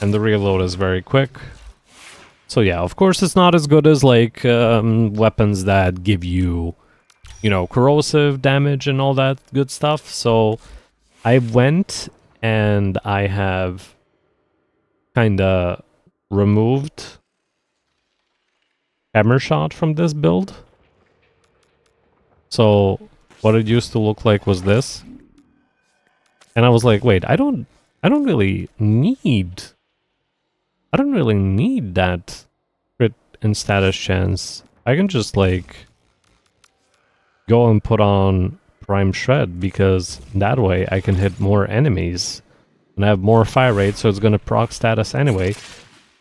Speaker 1: And the reload is very quick. So yeah, of course it's not as good as like weapons that give you, you know, corrosive damage and all that good stuff. So I went and I have kinda removed hammer shot from this build. So what it used to look like was this. And I was like, wait, I don't really need that crit and status chance. I can just like go and put on prime shred, because that way I can hit more enemies and I have more fire rate, so it's gonna proc status anyway.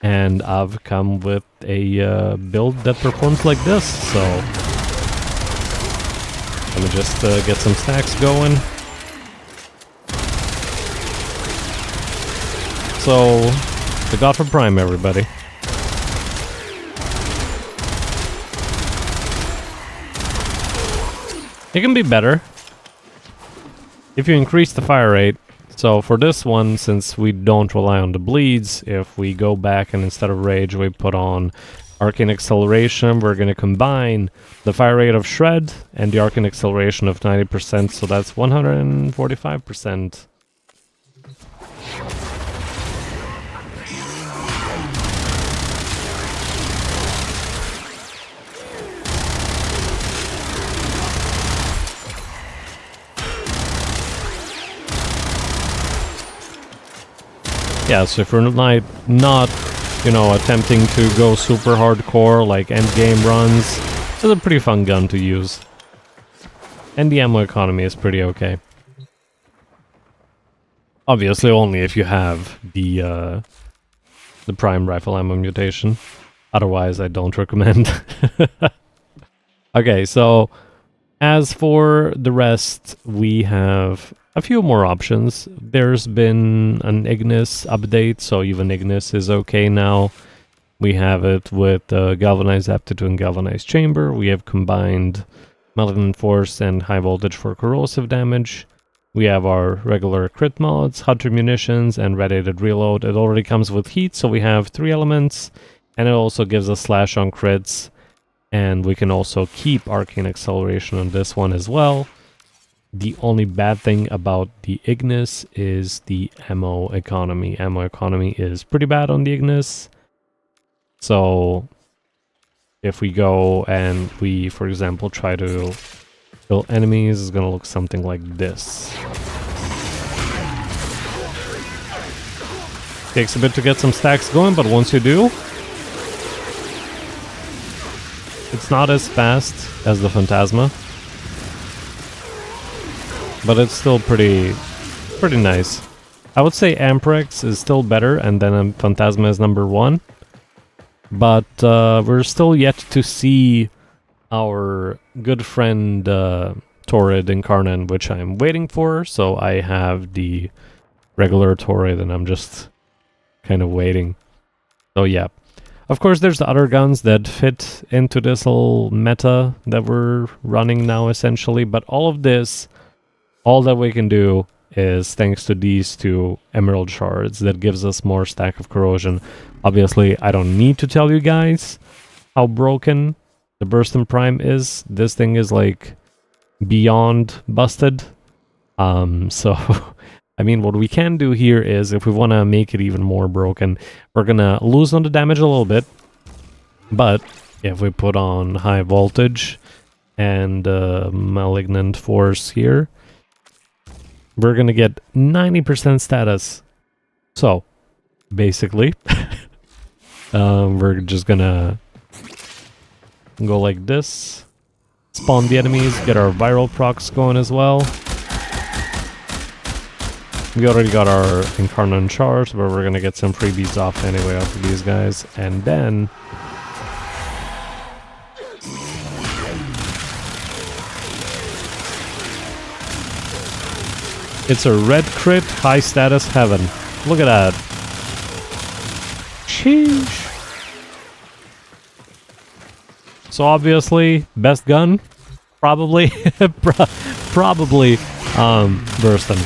Speaker 1: And I've come with a build that performs like this, so let me just get some stacks going. So, the God for Prime, everybody. It can be better if you increase the fire rate. So for this one, since we don't rely on the bleeds, if we go back and instead of rage we put on arcane acceleration, we're going to combine the fire rate of shred and the arcane acceleration of 90%, so that's 145%. Yeah, so if you're not, you know, attempting to go super hardcore like endgame runs, it's a pretty fun gun to use. And the ammo economy is pretty okay. Obviously only if you have the prime rifle ammo mutation. Otherwise I don't recommend. Okay, so as for the rest, we have a few more options. There's been an Ignis update, so even Ignis is okay now. We have it with Galvanized Aptitude and Galvanized Chamber. We have combined Malignant Force and High Voltage for corrosive damage. We have our regular crit mods, Hunter Munitions, and Radiated Reload. It already comes with heat, so we have 3 elements, and it also gives us slash on crits. And we can also keep Arcane Acceleration on this one as well. The only bad thing about the Ignis is the ammo economy. Ammo economy is pretty bad on the Ignis. So if we go and we, for example, try to kill enemies, it's gonna look something like this. Takes a bit to get some stacks going, but once you do, it's not as fast as the Phantasma, but it's still pretty nice. I would say Amprex is still better, and then Phantasma is number 1. But we're still yet to see our good friend Torrid Incarnate, which I'm waiting for. So I have the regular Torrid, and I'm just kind of waiting. So yeah. Of course, there's the other guns that fit into this whole meta that we're running now, essentially. But all of this, all that we can do is thanks to these 2 Emerald Shards that gives us more stack of corrosion. Obviously, I don't need to tell you guys how broken the Burston Prime is. This thing is like beyond busted. So I mean, what we can do here is, if we want to make it even more broken, we're gonna lose on the damage a little bit. But if we put on High Voltage and Malignant Force here, we're gonna get 90% status. So, basically, we're just gonna go like this, spawn the enemies, get our viral procs going as well. We already got our Incarnate Charge, but we're gonna get some freebies off anyway off of these guys, and then It's a red crit, high status heaven. Look at that. Sheesh. So obviously, best gun? Probably. Probably Burston.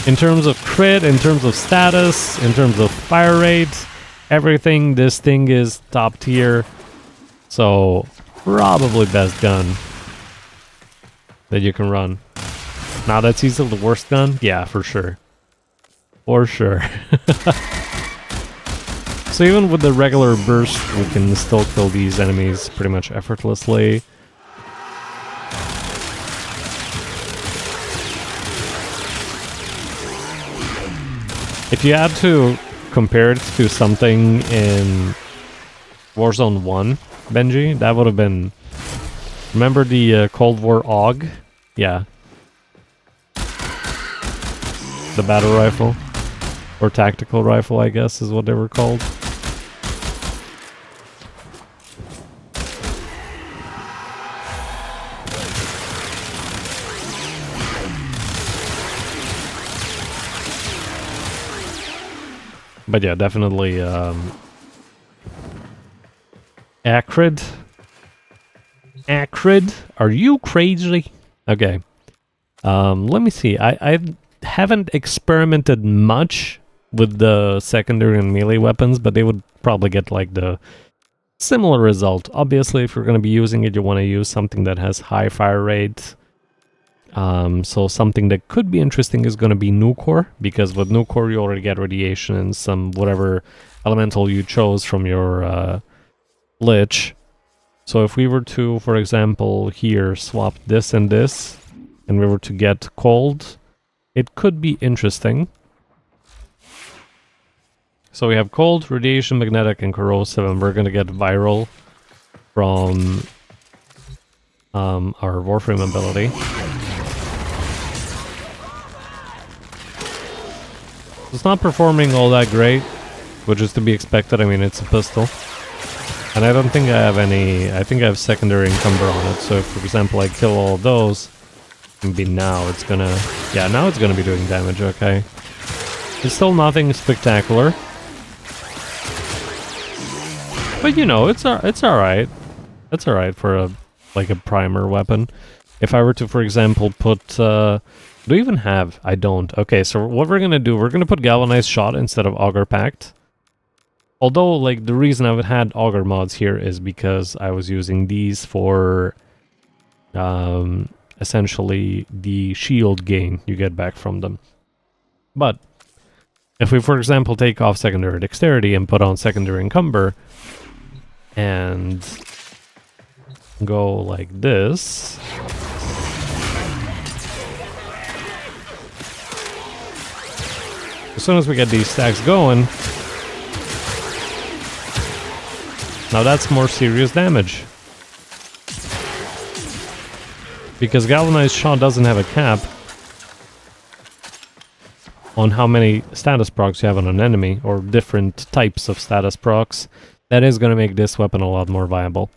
Speaker 1: In terms of crit, in terms of status, in terms of fire rate, everything, this thing is top tier. So, probably best gun that you can run. Now that's easily the worst gun? Yeah, for sure. For sure. So even with the regular burst, we can still kill these enemies pretty much effortlessly. If you had to compare it to something in Warzone 1, Benji, that would have been... Remember the Cold War AUG? Yeah. The battle rifle. Or tactical rifle, I guess, is what they were called. But yeah, definitely acrid. Acrid? Are you crazy? Okay. Let me see. I haven't experimented much with the secondary and melee weapons, but they would probably get like the similar result. Obviously, if you're going to be using it, you want to use something that has high fire rate. So something that could be interesting is going to be Nucor, because with Nucor you already get radiation and some whatever elemental you chose from your Lich. So if we were to, for example, here swap this and this, and we were to get cold, it could be interesting. So we have cold, radiation, magnetic, and corrosive, and we're going to get viral from our Warframe ability. It's not performing all that great, which is to be expected. I mean, it's a pistol. And I don't think I have any... I think I have secondary encumber on it, so if, for example, I kill all of those, maybe now it's gonna... Yeah, now it's gonna be doing damage, okay. It's still nothing spectacular. But, you know, it's alright. It's alright for a primer weapon. If I were to, for example, put... do we even have? I don't. Okay, so what we're gonna do, we're gonna put Galvanized Shot instead of Auger Pact. Although, like, the reason I've had Auger mods here is because I was using these for, essentially, the shield gain you get back from them. But, if we, for example, take off Secondary Dexterity and put on Secondary Encumber, and go like this... As soon as we get these stacks going, now that's more serious damage. Because Galvanized Shot doesn't have a cap on how many status procs you have on an enemy, or different types of status procs. That is going to make this weapon a lot more viable.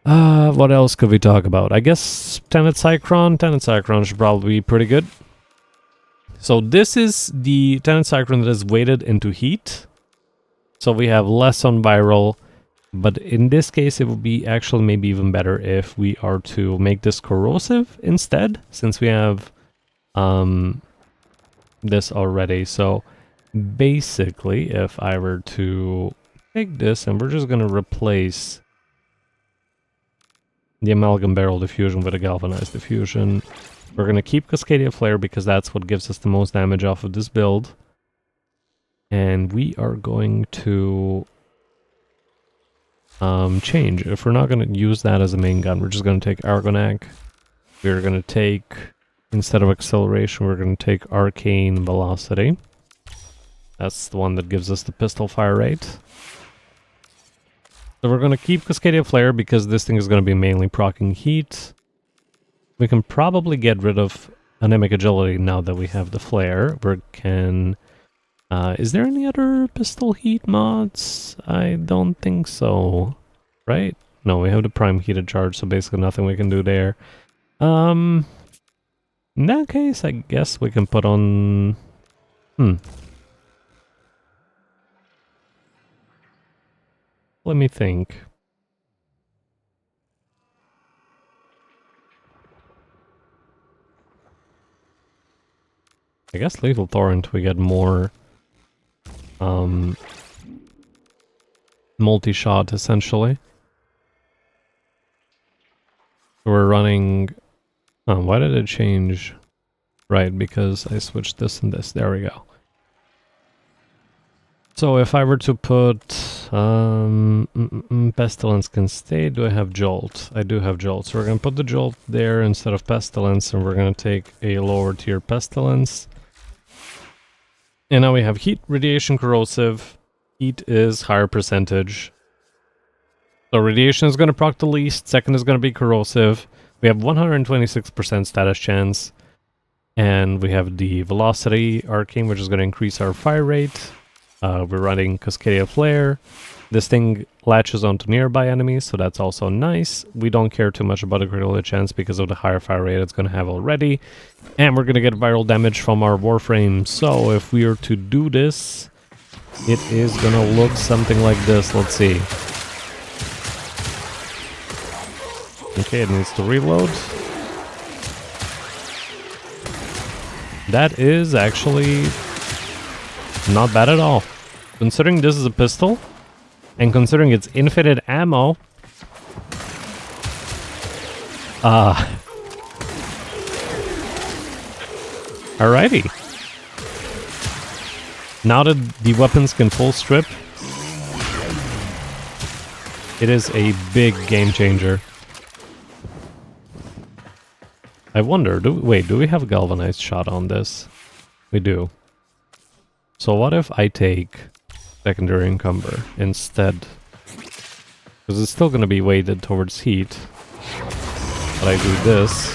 Speaker 1: What else could we talk about? I guess Tenet Cycron. Tenet Cycron should probably be pretty good. So this is the Tenet Cycron that is weighted into heat. So we have less on viral, but in this case it would be actually maybe even better if we are to make this corrosive instead, since we have this already. So basically, if I were to take this and we're just going to replace the Amalgam Barrel Diffusion with a Galvanized Diffusion. We're going to keep Cascadia Flare because that's what gives us the most damage off of this build. And we are going to change. If we're not going to use that as a main gun, we're just going to take Argonac. We're going to take, instead of Acceleration, we're going to take Arcane Velocity. That's the one that gives us the pistol fire rate. So we're going to keep Cascadia Flare because this thing is going to be mainly proccing heat. We can probably get rid of Anemic Agility now that we have the flare. We can... is there any other pistol heat mods? I don't think so. Right? No, we have the Prime Heated Charge, so basically nothing we can do there. In that case, I guess we can put on... Let me think. I guess Lethal Torrent, we get more multi-shot, essentially. We're running... Oh, why did it change? Right, because I switched this and this. There we go. So if I were to put... Pestilence can stay. Do I have Jolt? I do have Jolt. So we're going to put the Jolt there instead of Pestilence, and we're going to take a lower tier Pestilence. And now we have Heat, Radiation, Corrosive. Heat is higher percentage. So Radiation is going to proc the least. Second is going to be Corrosive. We have 126% status chance. And we have the Velocity Arcane, which is going to increase our fire rate. We're running Cascadia Flare. This thing latches onto nearby enemies, so that's also nice. We don't care too much about the critical hit chance because of the higher fire rate it's going to have already. And we're going to get viral damage from our Warframe. So if we are to do this, it is going to look something like this. Let's see. Okay, it needs to reload. That is actually not bad at all. Considering this is a pistol, and considering it's infinite ammo, alrighty. Now that the weapons can full strip, it is a big game changer. I wonder, do we have a galvanized shot on this? We do. So what if I take secondary encumber instead? Because it's still going to be weighted towards heat. But I do this.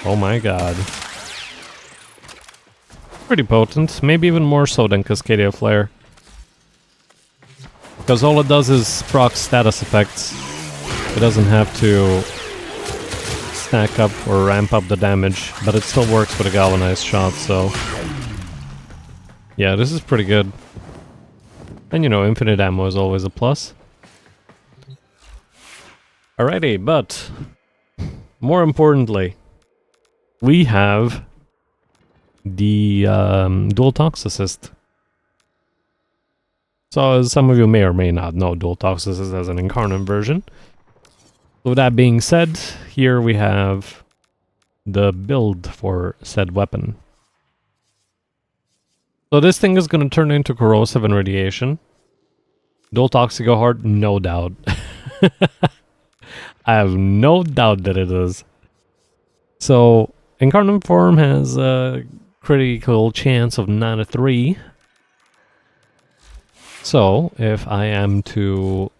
Speaker 1: Oh my god. Pretty potent, maybe even more so than Cascadia Flare. Because all it does is proc status effects. It doesn't have to stack up or ramp up the damage, but it still works with a galvanized shot, so... Yeah, this is pretty good. And you know, infinite ammo is always a plus. Alrighty, but... more importantly, we have the dual tox assist. So as some of you may or may not know, dual tox assist as an incarnate version. With that being said, here we have the build for said weapon. So this thing is going to turn into corrosive and radiation. Dual tox to go hard? No doubt. I have no doubt that it is. So incarnate form has a critical chance of 9 to 3. So if I am to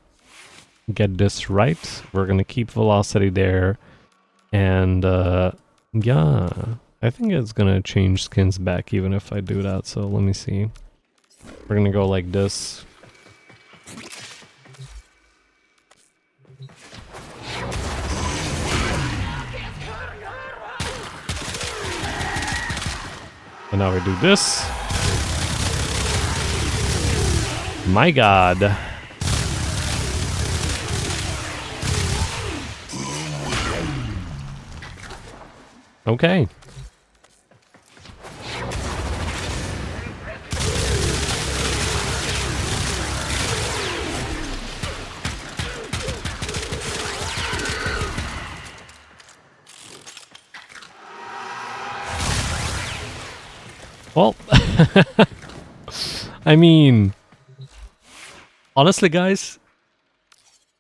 Speaker 1: get this right, we're going to keep velocity there. And yeah, I think it's going to change skins back even if I do that. So let me see. We're going to go like this. And now we do this. My god. Okay. Well, I mean, honestly, guys,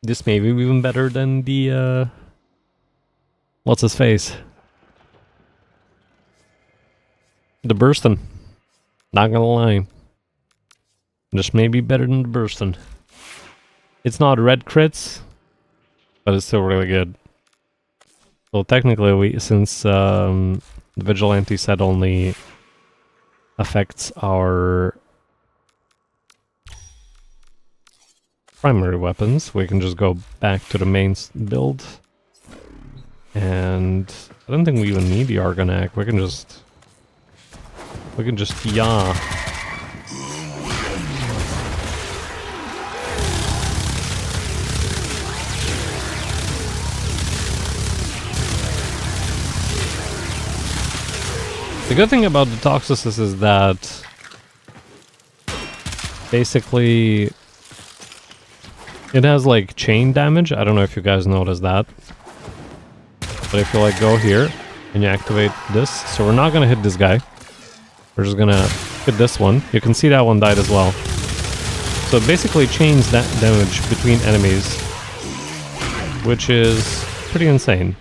Speaker 1: this may be even better than the, what's his face? The Burston. Not gonna lie. This may be better than the Burston. It's not red crits, but it's still really good. So technically, since the Vigilante said only affects our primary weapons. We can just go back to the main build. And I don't think we even need the Argonac. We can just yaw. The good thing about the Toxicus is that basically it has like chain damage. I don't know if you guys noticed that. But if you like go here and you activate this, so we're not gonna hit this guy. We're just gonna hit this one. You can see that one died as well. So it basically chains that damage between enemies, which is pretty insane.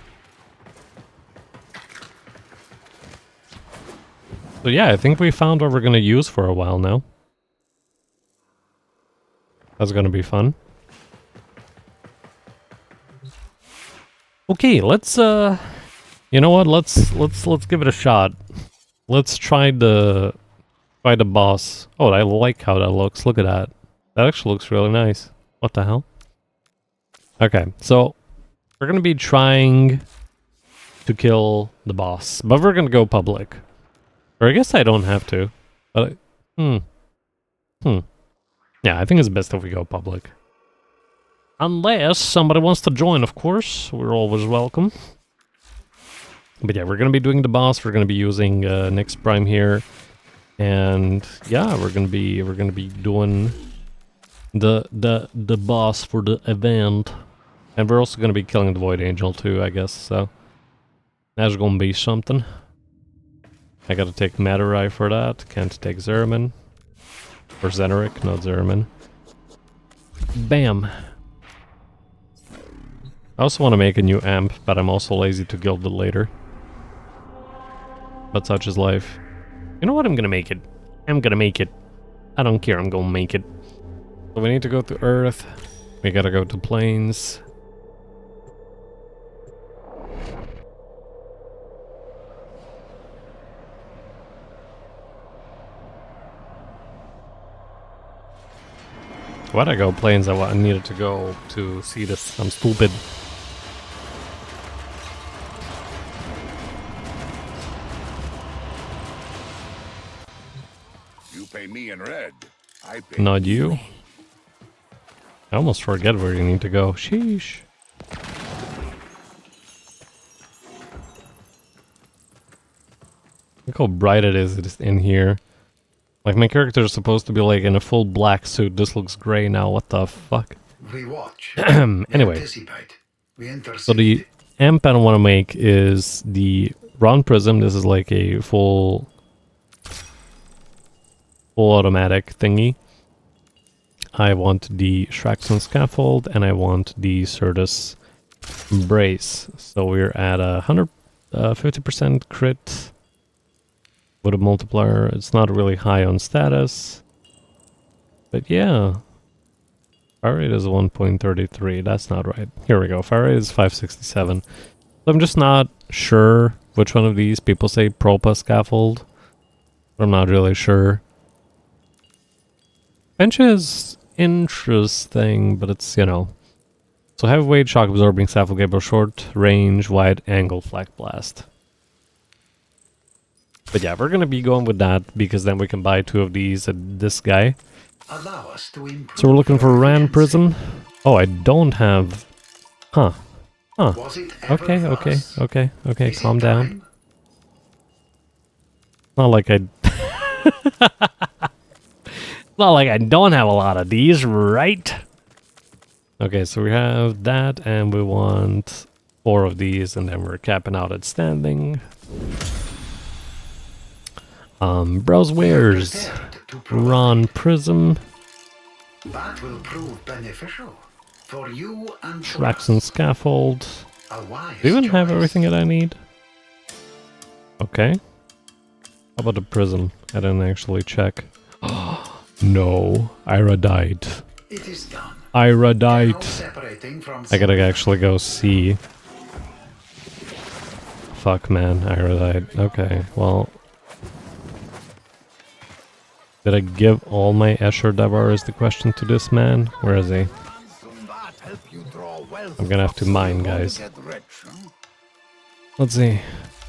Speaker 1: So yeah, I think we found what we're gonna use for a while now. That's gonna be fun. Okay, let's you know what? Let's give it a shot. Let's try the boss. Oh, I like how that looks. Look at that. That actually looks really nice. What the hell? Okay, so we're gonna be trying to kill the boss, but we're gonna go public. Or I guess I don't have to. But yeah, I think it's best if we go public. Unless somebody wants to join, of course. We're always welcome. But yeah, we're gonna be doing the boss. We're gonna be using Nyx Prime here, and yeah, we're gonna be doing the boss for the event, and we're also gonna be killing the Void Angel too, I guess. So that's gonna be something. I gotta take Matarai for that. Can't take Zerman or Zeneric, not Zerman. Bam. I also want to make a new amp, but I'm also lazy to guild it later. But such is life. You know what? I'm gonna make it. I'm gonna make it. I don't care. I'm gonna make it. So we need to go to Earth. We gotta go to Plains. Why'd I go Plains? I needed to go to see this. I'm stupid.
Speaker 4: You pay me in red. I pay
Speaker 1: Not you. I almost forget where you need to go. Sheesh. Look how bright it is in here. Like, my character is supposed to be like in a full black suit. This looks gray now. What the fuck?
Speaker 7: We watch.
Speaker 1: Anyway.
Speaker 7: Anticipate. We intercept.
Speaker 1: So the amp I want to make is the Round Prism. This is like a full automatic thingy. I want the Shraxon Scaffold, and I want the Certus Brace. So we're at 50% crit with a multiplier. It's not really high on status, but yeah. Fire rate is 1.33. That's not right. Here we go. Fire rate is 567. So I'm just not sure which one of these. People say Propa Scaffold, but I'm not really sure. Bench is interesting, but it's, you know. So heavyweight, shock absorbing, scaffold cable, short range, wide angle, flak blast. But yeah, we're gonna be going with that because then we can buy 2 of these at this guy.
Speaker 7: Allow us to improve.
Speaker 1: So we're looking for Rand Prism. Oh, I don't have. Huh.
Speaker 7: Was it ever
Speaker 1: Okay.
Speaker 7: thus?
Speaker 1: Okay.
Speaker 7: Is
Speaker 1: Calm
Speaker 7: it
Speaker 1: down.
Speaker 7: time?
Speaker 1: Not like I. Not like I don't have a lot of these, right? Okay, so we have that, and we want 4 of these, and then we're capping out at standing. Browse wares.
Speaker 7: Prepared to provide.
Speaker 1: Ron Prism.
Speaker 7: That will prove beneficial for you and for
Speaker 1: Shraxon
Speaker 7: us.
Speaker 1: Scaffold.
Speaker 7: A wise
Speaker 1: Do you even have
Speaker 7: choice.
Speaker 1: everything that I need? Okay. How about the prism? I didn't actually check. No. Ira died.
Speaker 7: It is done.
Speaker 1: Ira
Speaker 7: No
Speaker 1: died.
Speaker 7: separating from
Speaker 1: I gotta actually go see. Fuck, man. Ira died. Okay, well. Did I give all my Escher Devar is the question to this man? Where is he? I'm gonna have to mine, guys. Let's see.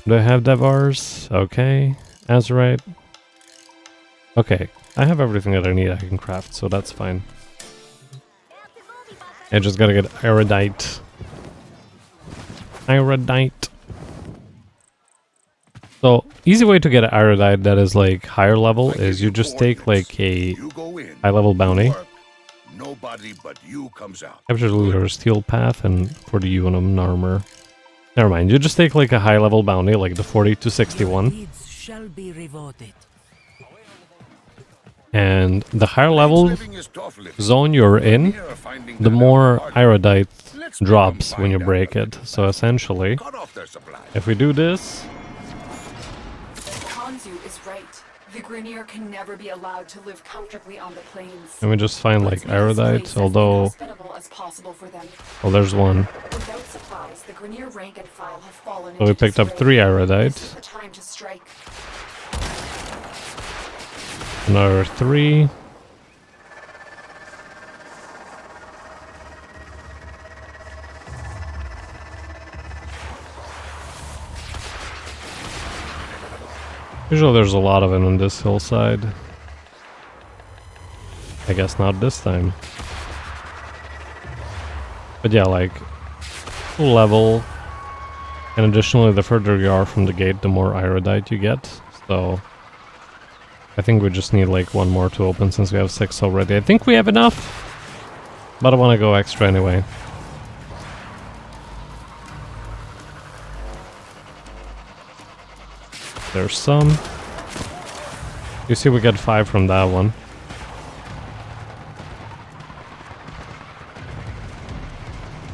Speaker 1: Do I have Devars? Okay. Azurite. Okay. I have everything that I need I can craft, so that's fine. I just gotta get Iridite. Iridite. So, easy way to get an Iridite that is like higher level is you just take like a high level bounty.
Speaker 8: Nobody but you comes out.
Speaker 1: Capture the leader steel path and for the Unum armor. Never mind, you just take like a high level bounty, like the 40 to 61.
Speaker 6: Shall be rewarded.
Speaker 1: And the higher level zone you're in, the more Iridite drops when you break it. So essentially, if we do this,
Speaker 5: Kanzu is right. The Grineer can never be allowed to live comfortably on the plains.
Speaker 1: and we just find like Iridite, although...
Speaker 5: Hospitable as possible for them.
Speaker 1: Well, there's one.
Speaker 5: Without supplies, the Grineer rank and file have fallen
Speaker 1: So we
Speaker 5: into
Speaker 1: picked up
Speaker 5: disarray.
Speaker 1: 3 Iridite.
Speaker 5: This is the time to strike.
Speaker 1: Another 3. Usually there's a lot of it on this hillside. I guess not this time. But yeah, like, full level. And additionally, the further you are from the gate, the more Iridite you get. So, I think we just need like one more to open since we have 6 already. I think we have enough, but I want to go extra anyway. There's some. You see we get 5 from that one.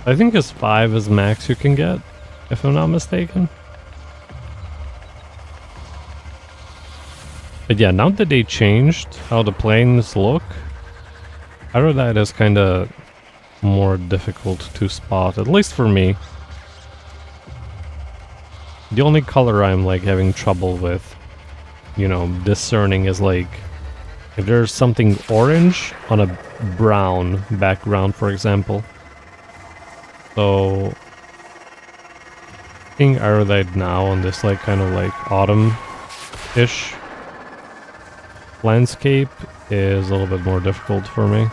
Speaker 1: I think it's 5 is max you can get, if I'm not mistaken. But yeah, now that they changed how the planes look, Irodite is kind of more difficult to spot, at least for me. The only color I'm like having trouble with, you know, discerning is like if there's something orange on a brown background, for example. So seeing Irodite now on this like kind of like autumn-ish landscape is a little bit more difficult for me.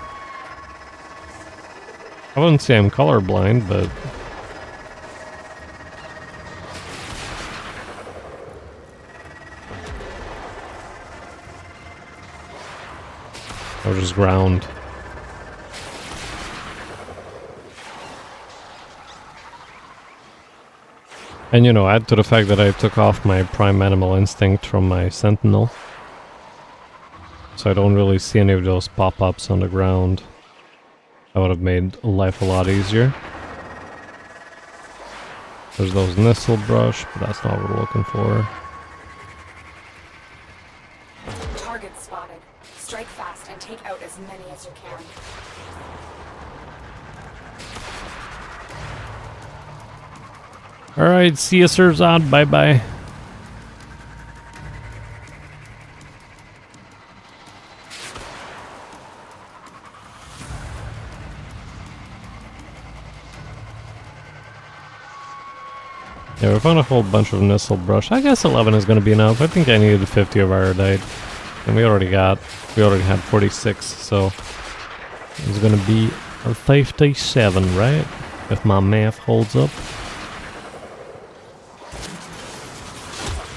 Speaker 1: I wouldn't say I'm colorblind, but or just ground. And you know, add to the fact that I took off my prime animal instinct from my sentinel. So I don't really see any of those pop-ups on the ground. That would have made life a lot easier. There's those Nistle Brush, but that's not what we're looking for.
Speaker 5: Target spotted. Strike fast and take out as many as you can.
Speaker 1: Alright, see you, sirs, out. Bye-bye. Yeah, we found a whole bunch of Nistle Brush. I guess 11 is going to be enough. I think I needed 50 of Irodite. And we already had 46, so it's going to be a 57, right? If my math holds up.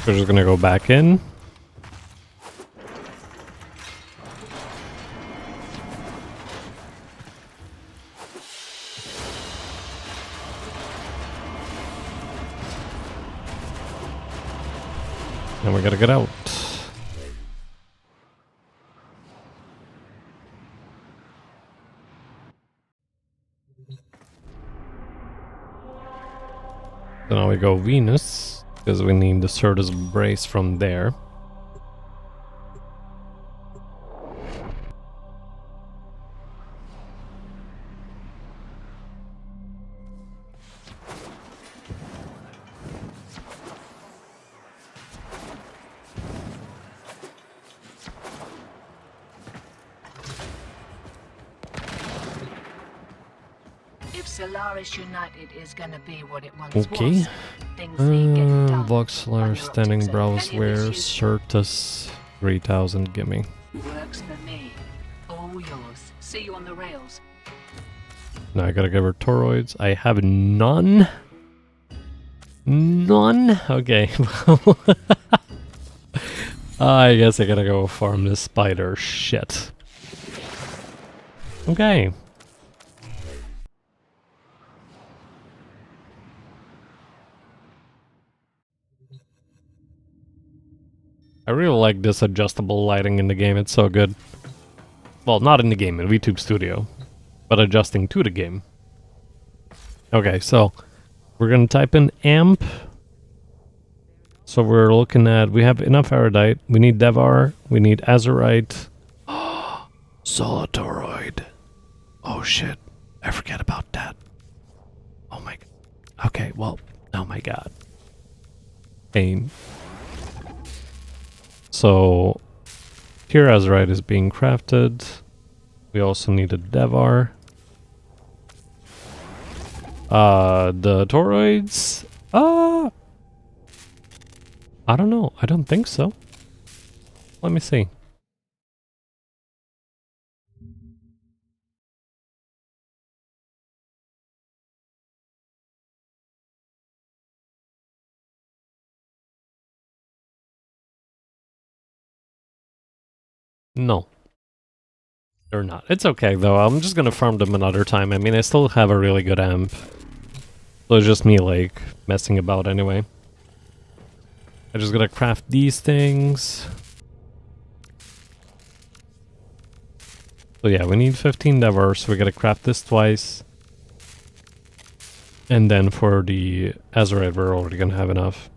Speaker 1: We're just going to go back in. And we gotta get out. So now we go Venus, because we need the Certus Brace from there.
Speaker 9: Solaris United is gonna be what it once
Speaker 1: Okay.
Speaker 9: was. Things ain't getting done.
Speaker 1: Voxlar, Standing Browseware, Certus, 3000, gimme.
Speaker 9: Works for me. All yours. See you on the rails.
Speaker 1: Now I gotta give her toroids. I have none. None? Okay. I guess I gotta go farm this spider shit. Okay. I really like this adjustable lighting in the game, it's so good. Well, not in the game, in VTube Studio, but adjusting to the game. Okay, so we're gonna type in amp. So we're looking at, we have enough erudite, we need Devar, we need azurite. Solitoroid. Oh shit, I forget about that. Oh my god. Okay, well, oh my god. Pain. So here azurite is being crafted. We also need a Devar. The toroids? I don't know. I don't think so. Let me see. No. They're not. It's okay though. I'm just gonna farm them another time. I mean, I still have a really good amp. So it's just me like messing about anyway. I just gotta craft these things. So yeah, we need 15 Devars, so we gotta craft this twice. And then for the azurite, we're already gonna have enough.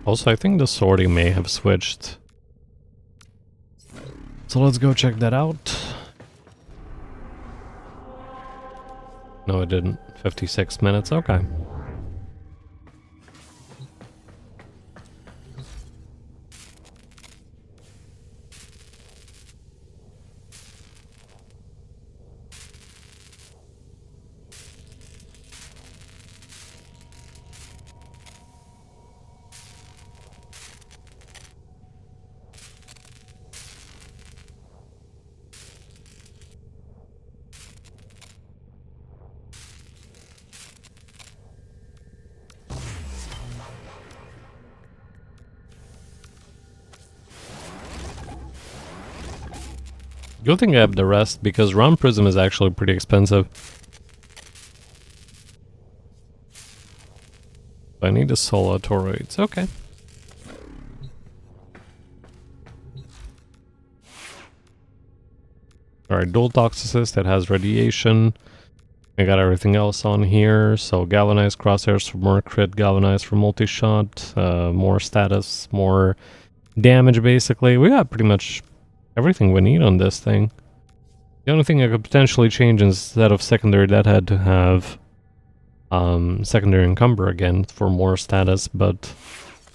Speaker 1: Also, I think the sorting may have switched. So let's go check that out. No, it didn't. 56 minutes, okay. Good thing I have the rest, because round prism is actually pretty expensive. I need a solar toroids, okay. Alright, dual toxicist that has radiation. I got everything else on here, so galvanized crosshairs for more crit, galvanized for multi-shot, more status, more damage basically. We got pretty much everything we need on this thing. The only thing I could potentially change instead of secondary deadhead to have secondary encumber again for more status, but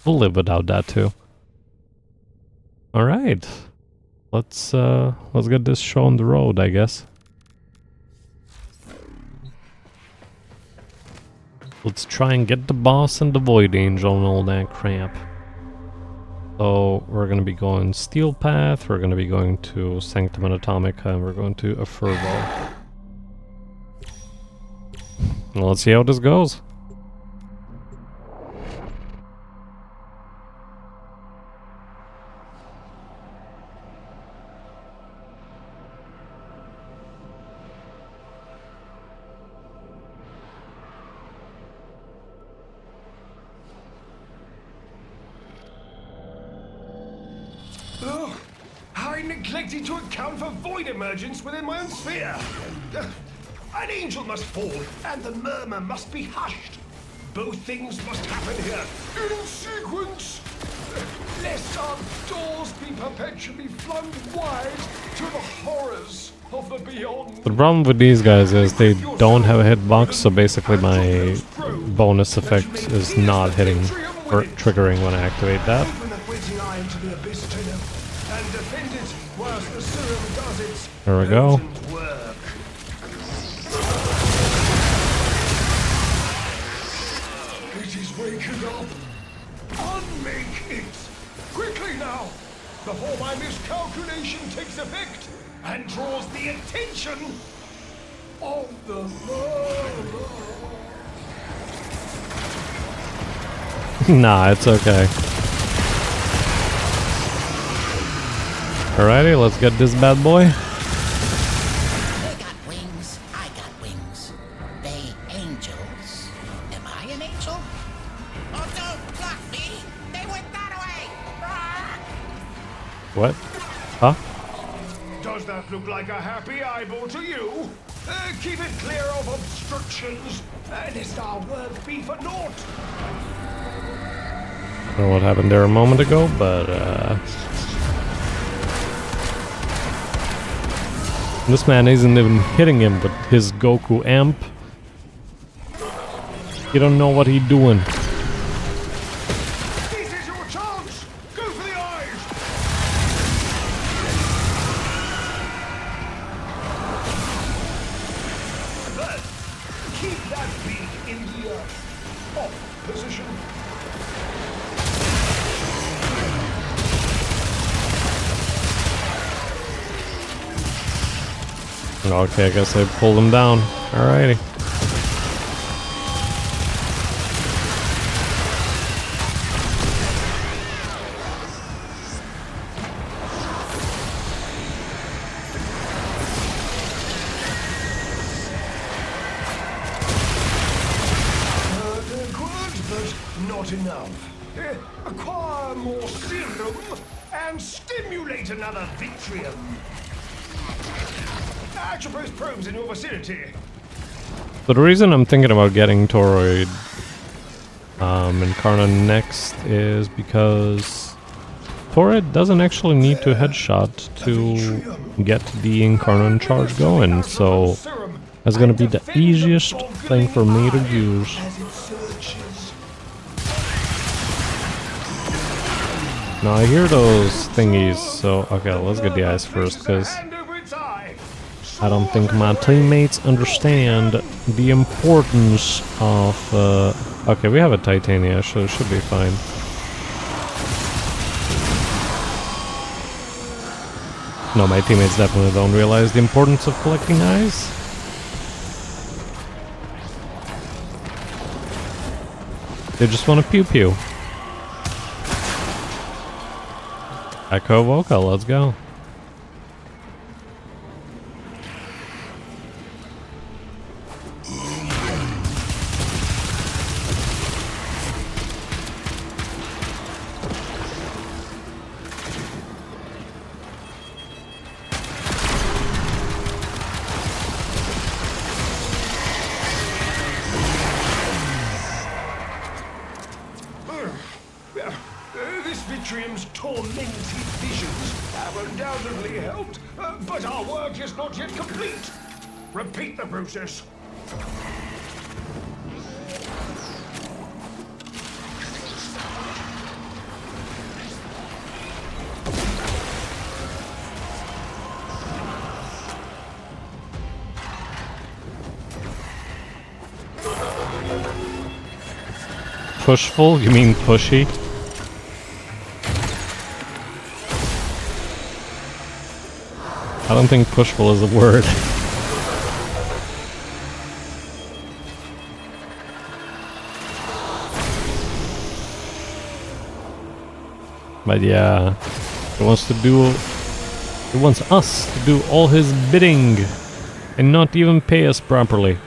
Speaker 1: we'll live without that too. Alright. Let's get this show on the road, I guess. Let's try and get the boss and the Void Angel and all that crap. So we're going to be going Steel Path, we're going to be going to Sanctum and Atomica, and we're going to Affurvo. Well, let's see how this goes.
Speaker 4: I neglected to account for void emergence within my own sphere. An angel must fall, and the murmur must be hushed. Both things must happen here in sequence, lest our doors be perpetually flung wide to the horrors of the beyond.
Speaker 1: The problem with these guys is they don't have a hitbox, so basically my bonus effect is not hitting or triggering when I activate that.
Speaker 4: Open that waiting eye into the abyss, Tenno, and defend it whilst the serum does its
Speaker 1: There we go.
Speaker 4: potent work. It is waking up. Unmake it. Quickly now, before my miscalculation takes effect and draws the attention of the murderer.
Speaker 1: Nah, it's okay. Alrighty, let's get this bad boy.
Speaker 10: They got wings, I got wings. They angels. Am I an angel? Oh, don't block me! They went that way! Ah!
Speaker 1: What? Huh?
Speaker 4: Does that look like a happy eyeball to you? Keep it clear of obstructions, lest our work be for naught.
Speaker 1: I don't know what happened there a moment ago, but this man isn't even hitting him with his Goku amp. You don't know what he's doing.
Speaker 4: This is your chance! Go for the eyes! Then, keep that beak in the off position.
Speaker 1: Okay, I guess I pulled him down. Alrighty.
Speaker 4: Good, but not enough. Acquire more serum and stimulate another Vitrium. Atropos probes in your vicinity.
Speaker 1: So the reason I'm thinking about getting Toroid Incarna next is because Toroid doesn't actually need to headshot to get the Incarna charge going, so that's gonna be the easiest thing for me to use. Now I hear those thingies, so okay, let's get the eyes first, because I don't think my teammates understand the importance of... okay, we have a Titania, so it should be fine. No, my teammates definitely don't realize the importance of collecting eyes. They just want to pew-pew. Echo Vocal, let's go.
Speaker 4: This Vitrium's tormented visions have undoubtedly helped, but our work is not yet complete. Repeat the process.
Speaker 1: Pushful? You mean pushy? I don't think pushful is a word. But yeah, he wants us to do all his bidding and not even pay us properly.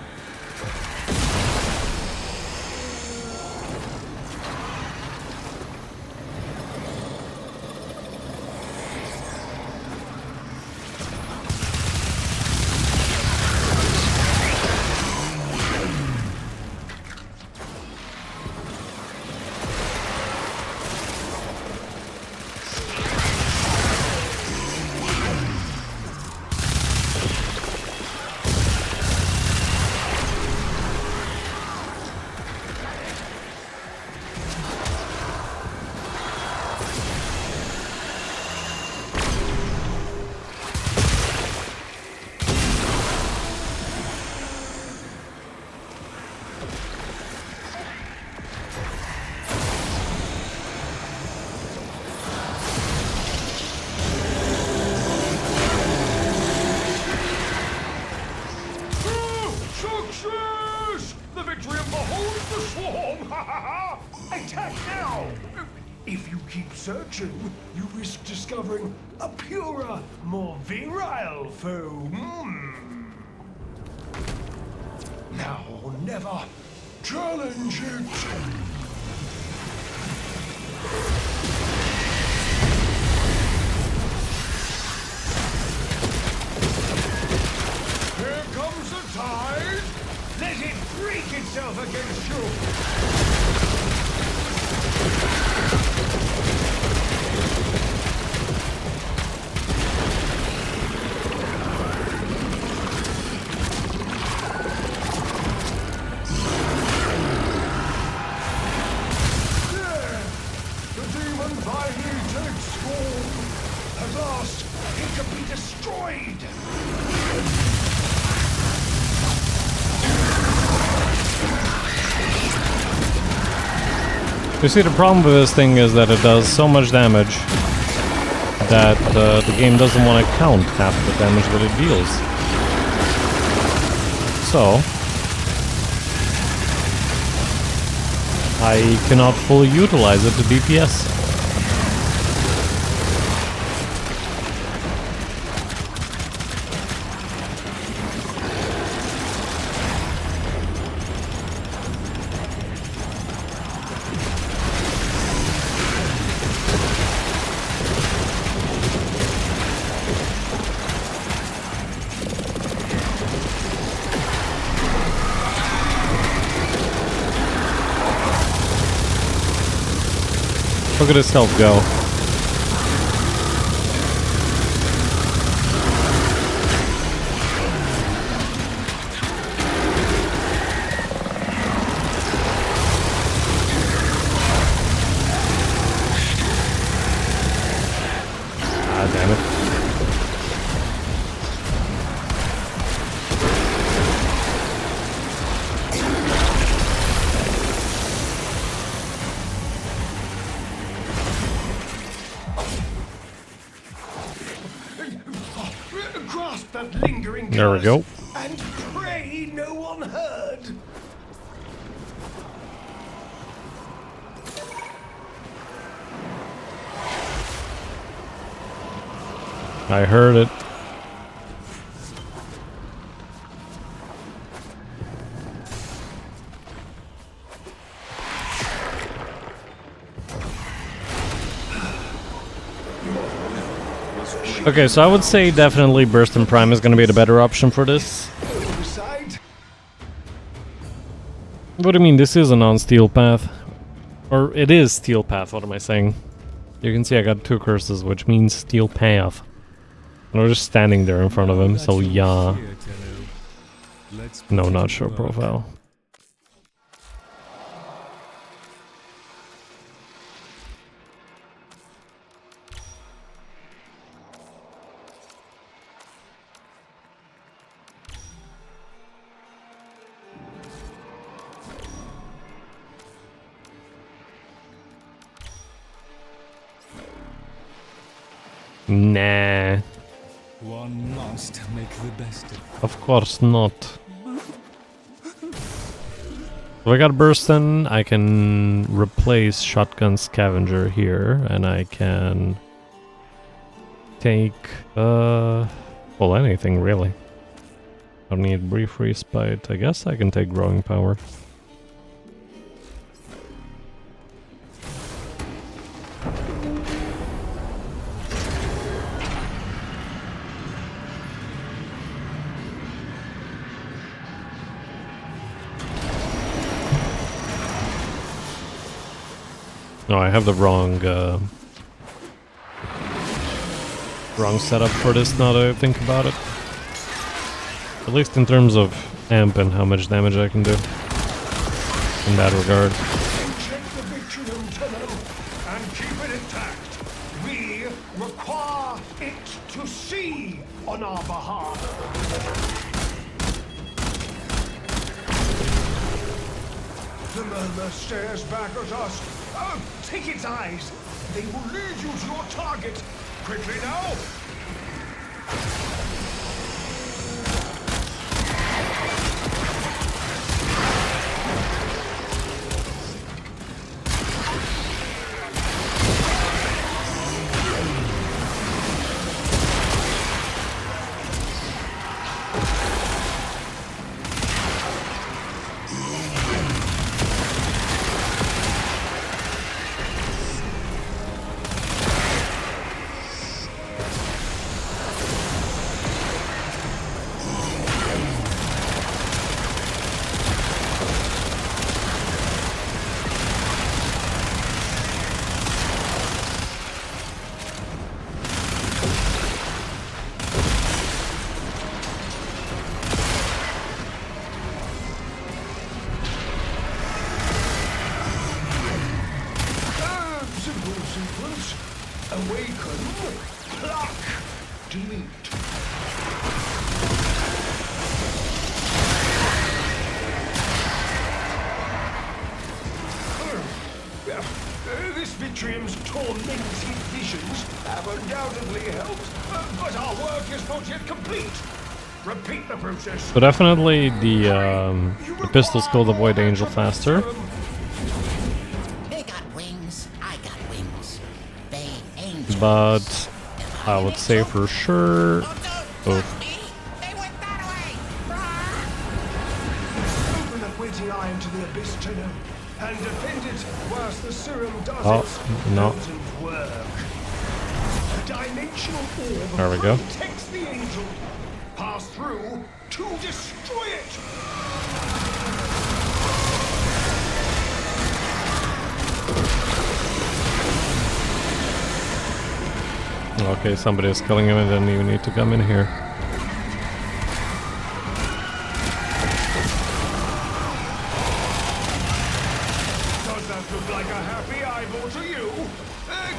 Speaker 4: victory and behold the swarm! Ha ha ha! Attack now! If you keep searching, you risk discovering a purer, more virile foe. Now or never. Challenge it! Here comes the tide! Let it break itself against you! There! The demon finally takes form! At last, it can be destroyed!
Speaker 1: You see, the problem with this thing is that it does so much damage that the game doesn't want to count half the damage that it deals. So I cannot fully utilize it to DPS. Look at his health go. Ah, damn it.
Speaker 4: Grasp that lingering
Speaker 1: There we
Speaker 4: curse
Speaker 1: go.
Speaker 4: And pray no one heard.
Speaker 1: I heard it. Okay, so I would say definitely Burst and Prime is going to be the better option for this. What do you mean? This is a non-steel path. Or it is steel path, what am I saying? You can see I got 2 curses, which means steel path. And we're just standing there in front of him, so yeah. No, not show profile. Nah.
Speaker 2: One must make the best
Speaker 1: Of course not. If I got Bursten, I can replace Shotgun Scavenger here, and I can take, well, anything really. I don't need Brief Respite. I guess I can take Growing Power. No, I have the wrong setup for this now that I think about it. At least in terms of amp and how much damage I can do. In that regard.
Speaker 4: Check the Victorium tunnel and keep it intact. We require it to see on our behalf. The murmur stares back at us. Oh, take its eyes. They will lead you to your target. Quickly now. Awaken. Pluck. Delete. This Vitrium's tormented visions have undoubtedly helped, but our work is not yet complete. Repeat the process.
Speaker 1: So definitely the pistols kill the Void Angel faster.
Speaker 10: They got wings, I got wings. They angels.
Speaker 1: But I would say for sure both.
Speaker 10: They went that way.
Speaker 4: Open that waiting eye into the abyss, Tenno, and defend it whilst the serum does
Speaker 1: Oh,
Speaker 4: its
Speaker 1: no.
Speaker 4: potent work. A dimensional orb
Speaker 1: There we go.
Speaker 4: protects the angel. Pass through to destroy it.
Speaker 1: Okay, somebody is killing him and didn't even need to come in here.
Speaker 4: Does that look like a happy eyeball to you?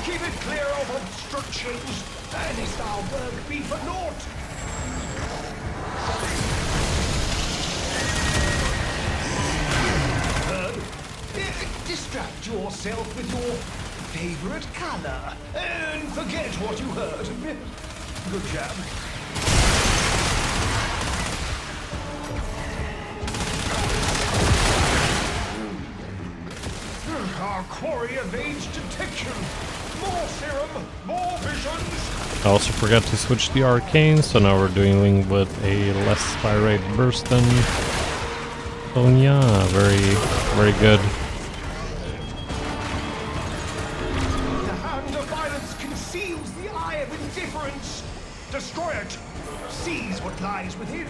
Speaker 4: Keep it clear of obstructions, and it's our work be for naught. Distract yourself with your favorite color and forget what you heard. Good job. Our quarry evades detection. More serum, more visions.
Speaker 1: I also forgot to switch the arcane, so now we're dealing with a less fire rate burst than. Oh yeah, very good.
Speaker 4: The hand of violence conceals the eye of indifference. Destroy it. Seize what lies within.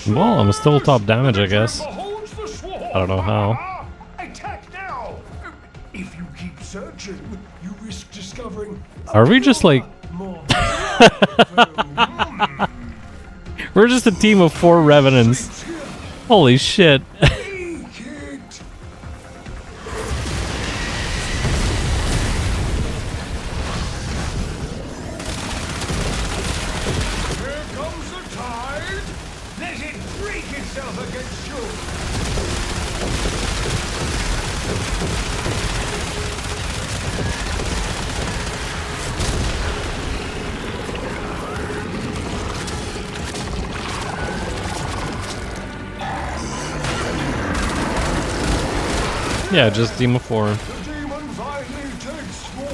Speaker 1: Well, I'm still top damage, I guess. I don't know how.
Speaker 4: Attack now. If you keep searching, you risk discovering.
Speaker 1: Are we just like... We're just a team of 4 Revenants. Holy shit. Yeah, just Demon 4.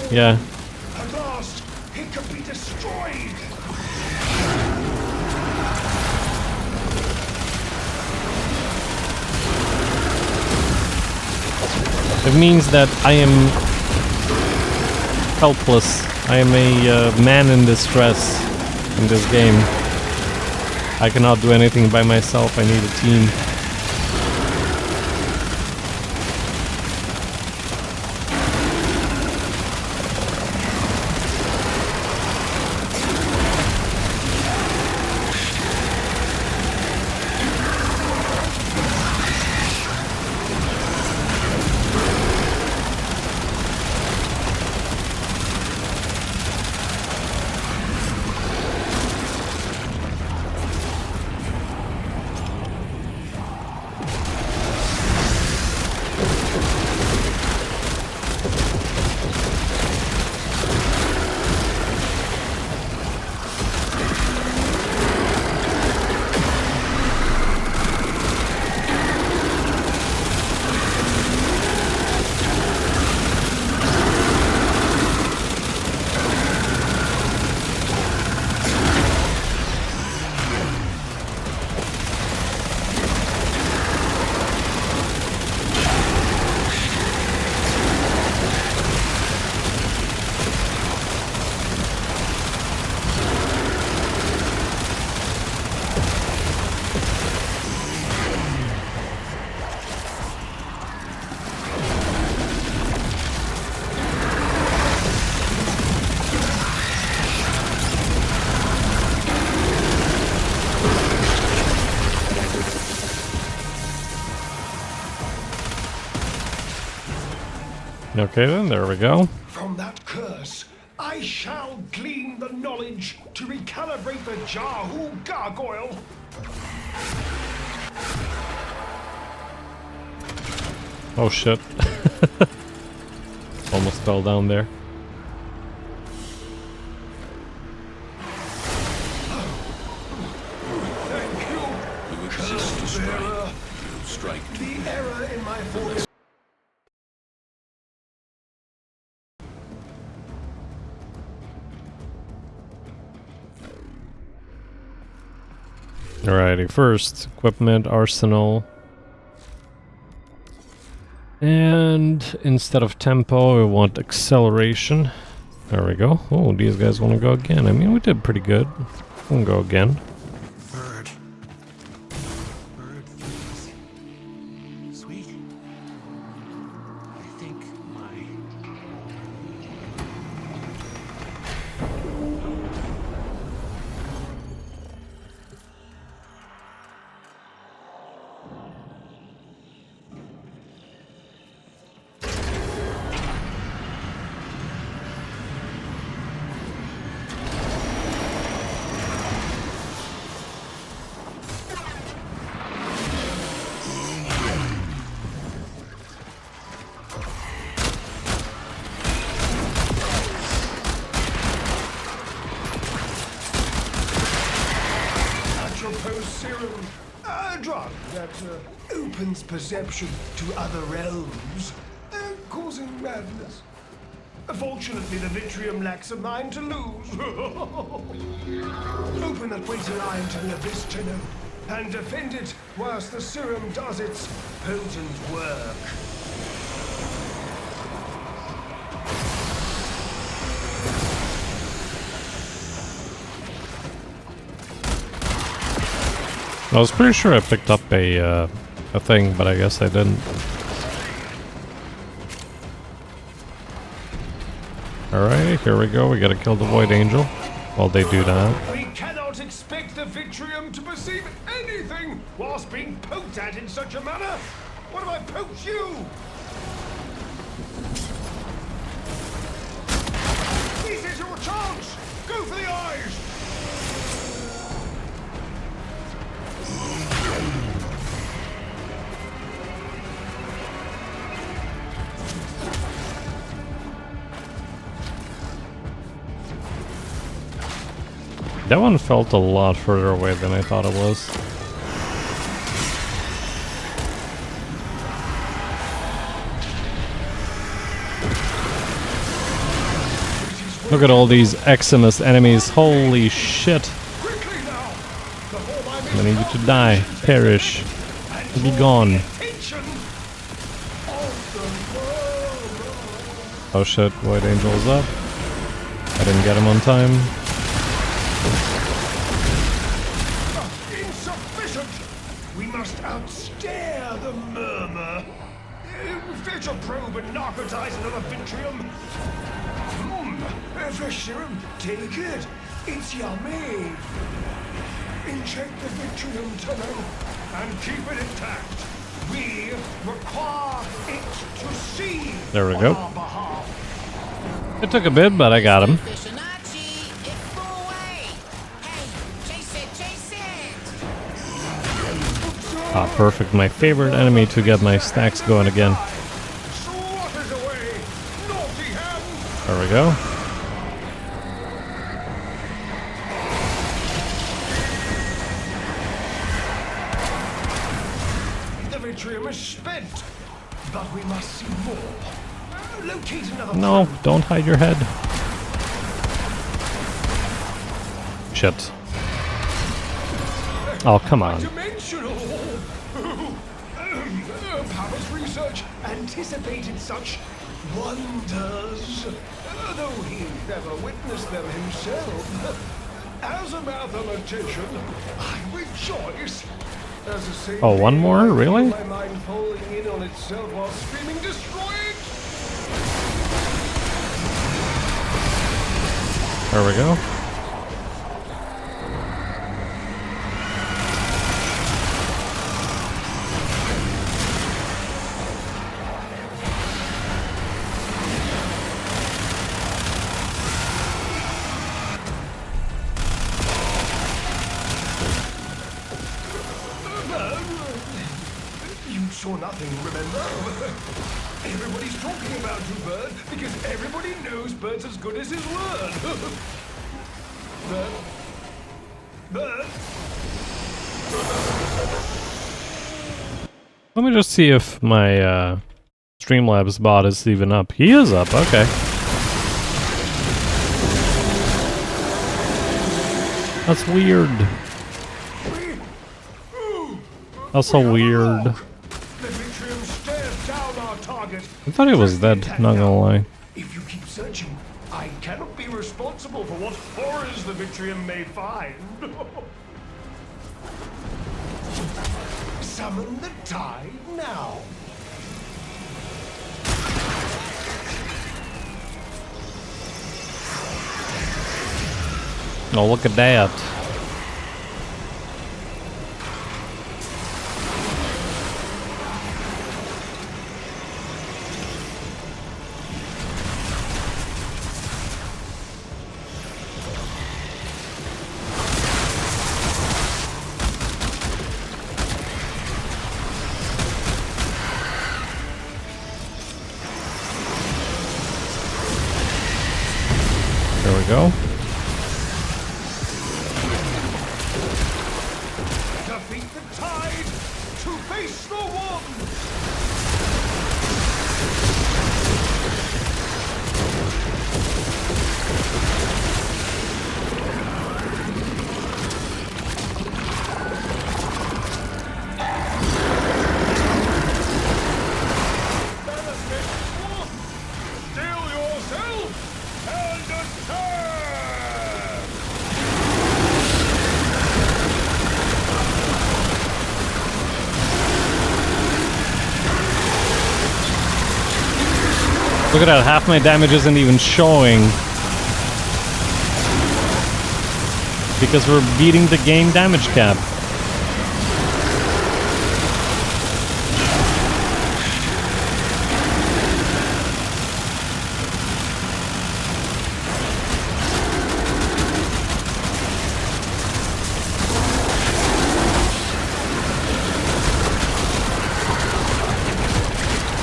Speaker 1: Yeah.
Speaker 4: At last, it could be destroyed.
Speaker 1: It means that I am helpless. I am a man in distress in this game. I cannot do anything by myself. I need a team. Okay then, there we go.
Speaker 4: From that curse, I shall glean the knowledge to recalibrate the Jahu gargoyle.
Speaker 1: Oh shit. Almost fell down there.
Speaker 4: Thank you.
Speaker 8: You exist to strike. You strike to
Speaker 4: The error in my voice.
Speaker 1: Alrighty, first, equipment, arsenal. And instead of tempo, we want acceleration. There we go. Oh, these guys want to go again. I mean, we did pretty good. We can go again.
Speaker 3: Bird. Bird feels sweet. I think my...
Speaker 4: Atropos serum, a drug that opens perception to other realms, causing madness. Fortunately, the Vitrium lacks a mind to lose. Open that waiting eye into the abyss, Tenno, and defend it whilst the serum does its potent work.
Speaker 1: I was pretty sure I picked up a thing, but I guess I didn't. Alright, here we go. We gotta kill the Void Angel while they do that.
Speaker 4: We cannot expect the Vitrium to perceive anything whilst being poked at in such a manner. What if I poked you? This is your chance. Go for the eyes.
Speaker 1: That one felt a lot further away than I thought it was. Look at all these Eximus enemies. Holy shit. I need you to die, perish, be gone. Oh shit, Void Angel is up. I didn't get him on time.
Speaker 4: Insufficient! We must outstare the murmur. Fetch a probe and narcotize another Vitrium. Fresh serum, take it. It's yummy. Inject the Vitrium tunnel and keep it intact. We require it to see.
Speaker 1: There we go. It took a bit, but I got him. Ah, perfect. My favorite enemy to get my stacks going again. There we go.
Speaker 4: The Vitrium is spent, but we must see more. Locate another.
Speaker 1: No, don't hide your head. Shit. Oh, come on.
Speaker 4: Dimensional. Papa's research anticipated such wonders, though he never witnessed them himself. As a mathematician, I rejoice. As a saint,
Speaker 1: Oh, one more? Really?
Speaker 4: My mind falling in on itself while screaming, "Destroy it!"
Speaker 1: There we go.
Speaker 4: nothing, remember? Everybody's talking about you, Bird, because everybody knows Bird's as good as his word. Bird? Bird?
Speaker 1: Let me just see if my Streamlabs bot is even up. He is up, okay. That's weird. That's so weird.
Speaker 4: The Vitrium stares down our target.
Speaker 1: I thought he was dead, not gonna lie.
Speaker 4: If you keep searching, I cannot be responsible for what horrors the Vitrium may find. Summon the tide now.
Speaker 1: Oh, look at that. There we go.
Speaker 4: Defeat the tide to face the one. Steel yourself and attack!
Speaker 1: Look at that, half my damage isn't even showing. Because we're beating the game damage cap.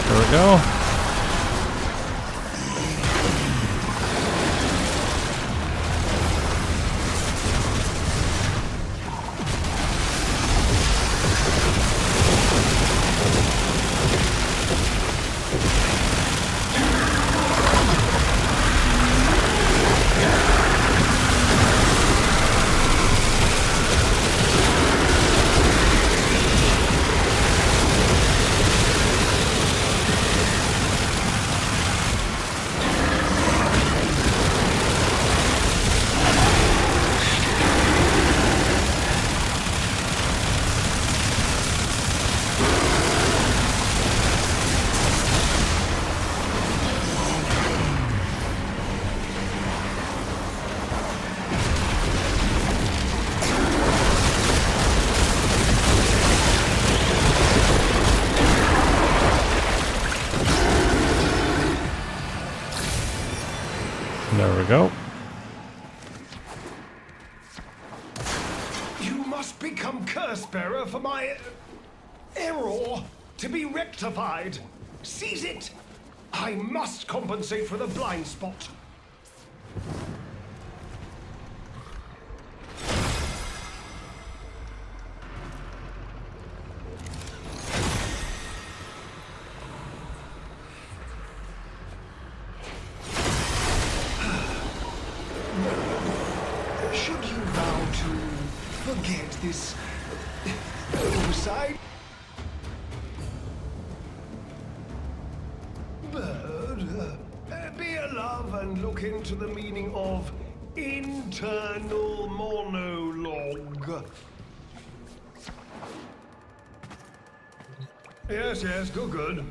Speaker 1: There we go. There we go.
Speaker 4: You must become curse bearer for my error to be rectified. Seize it. I must compensate for the blind spot. Should you vow to forget this oversight? Bird, be a love and look into the meaning of internal monologue. Yes, good.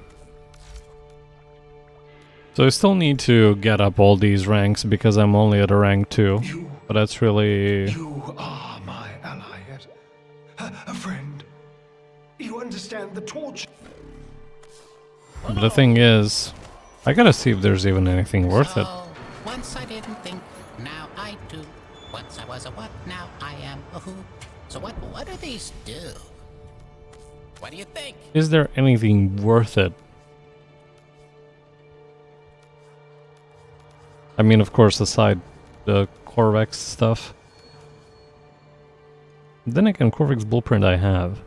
Speaker 1: So I still need to get up all these ranks because I'm only at a rank 2. But that's really...
Speaker 4: You are my ally, yes? A friend. You understand the torture.
Speaker 1: But the thing is, I gotta see if there's even anything worth it.
Speaker 10: Once I didn't think, now I do. Once I was a what, now I am a who. So what do these do? What do you think?
Speaker 1: Is there anything worth it? I mean, of course, aside the Corvex stuff. Then again, Corvex blueprint I have.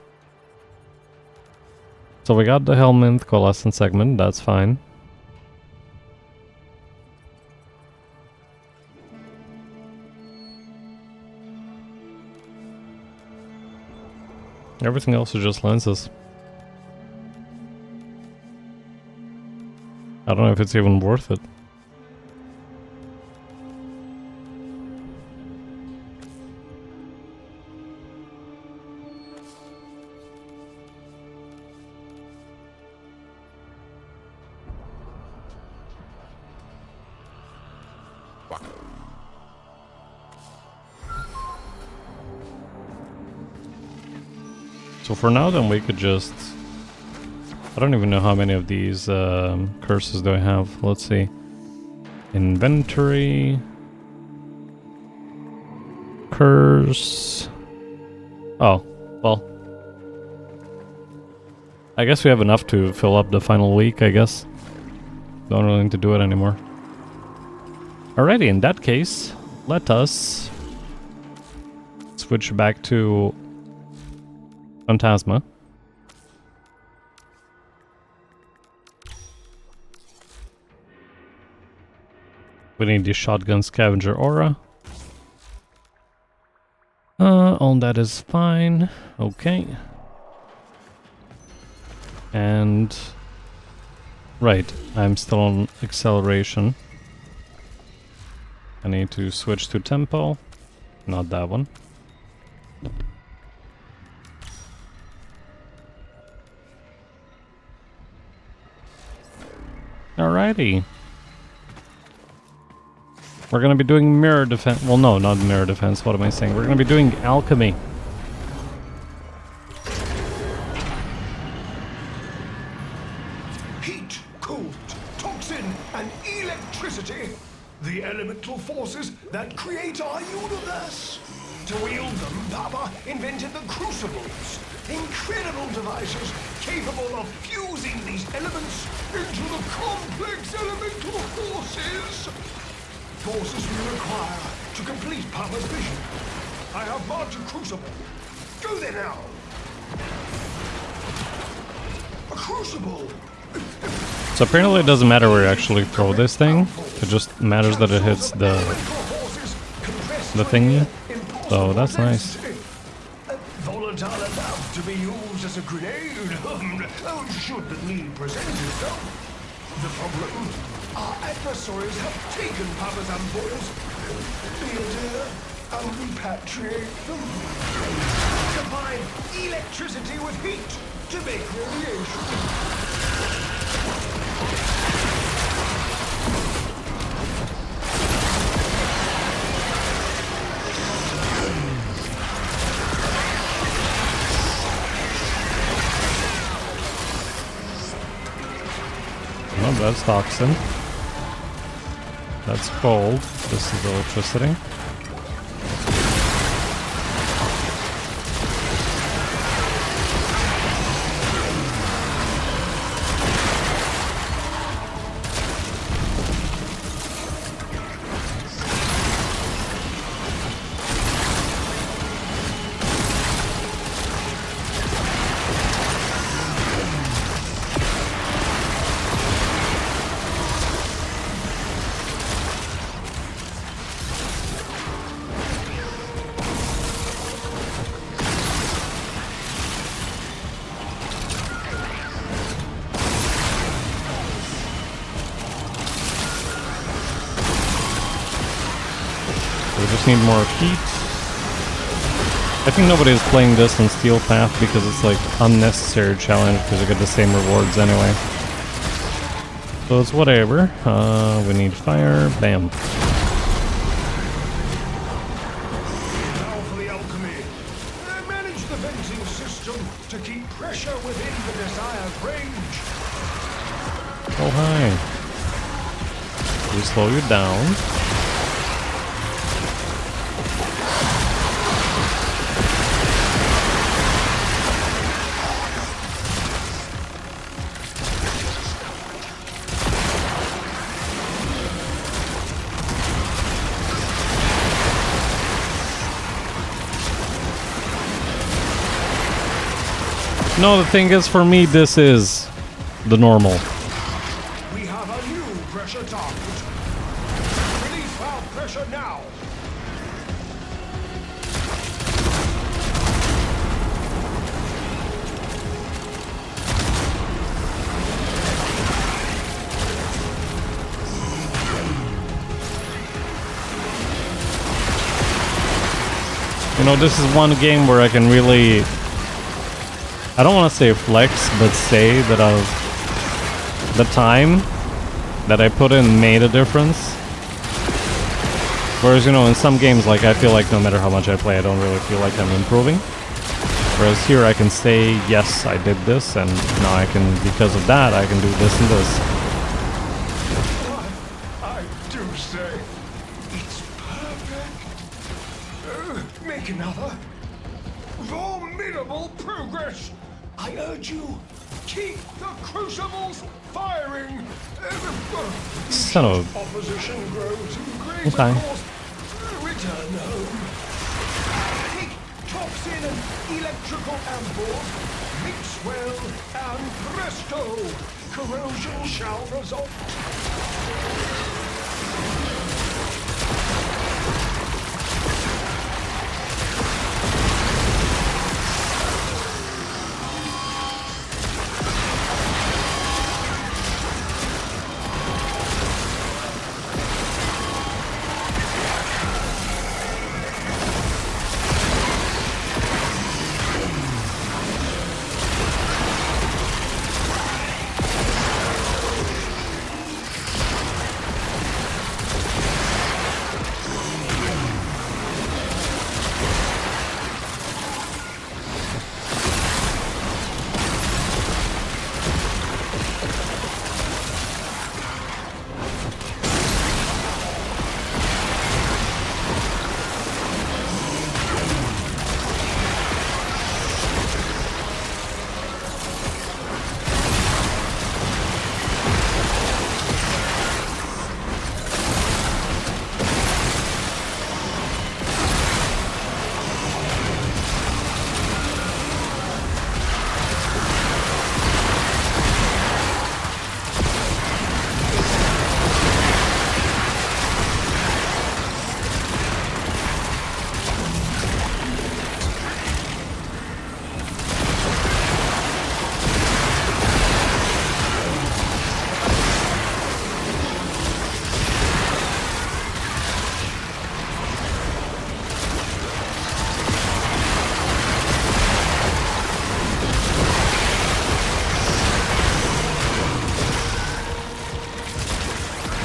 Speaker 1: So we got the helmet, coalescent segment, that's fine. Everything else is just lenses. I don't know if it's even worth it. So for now then we could just... I don't even know how many of these curses do I have. Let's see. Inventory. Curse. Oh, well. I guess we have enough to fill up the final week, I guess. Don't really need to do it anymore. Alrighty, in that case, let us switch back to Phantasma. We need the shotgun scavenger aura. All that is fine. Okay. And... right, I'm still on acceleration. I need to switch to tempo. Not that one. Alrighty. We're gonna be doing mirror defense. Well, no, not mirror defense. What am I saying? We're gonna be doing alchemy.
Speaker 4: Heat, cold, toxin, and electricity. The elemental forces that create our universe. To wield them, Papa invented the crucibles. Incredible devices capable of fusing these elements into the complex elemental forces. Forces we require to complete Papa's vision. I have marked a crucible. Go there now. A crucible.
Speaker 1: So apparently it doesn't matter where you actually throw this thing. It just matters that it hits the thingy. So that's nice.
Speaker 4: Volatile enough to be used as a grenade. Should the need present itself. The problem, our adversaries have taken Papa's ampoules, build here, and repatriate them. Combine electricity with heat to make radiation.
Speaker 1: Oh, that's toxin. That's cold. This is electricity. We just need more heat. I think nobody is playing this on Steel Path because it's like unnecessary challenge because you get the same rewards anyway. So it's whatever. We need fire. Bam.
Speaker 4: Now for the alchemy. Manage the venting system to keep pressure within the desired range.
Speaker 1: Oh hi. We slow you down. No, the thing is, for me, this is the normal.
Speaker 4: We have a new pressure target. Release valve pressure now.
Speaker 1: You know, this is one game where I can really... I don't want to say flex, but say that the time that I put in made a difference. Whereas, you know, in some games, like, I feel like no matter how much I play, I don't really feel like I'm improving. Whereas here I can say, yes, I did this, and now I can, because of that, I can do this and this.
Speaker 4: I do say, it's perfect. Make another. Formidable progress. I urge you, keep the crucibles firing.
Speaker 1: Son of a...
Speaker 4: Opposition grows in greater
Speaker 1: Okay.
Speaker 4: course. Return home. Take toxin and electrical ampoules, mix well, and presto, corrosion shall result.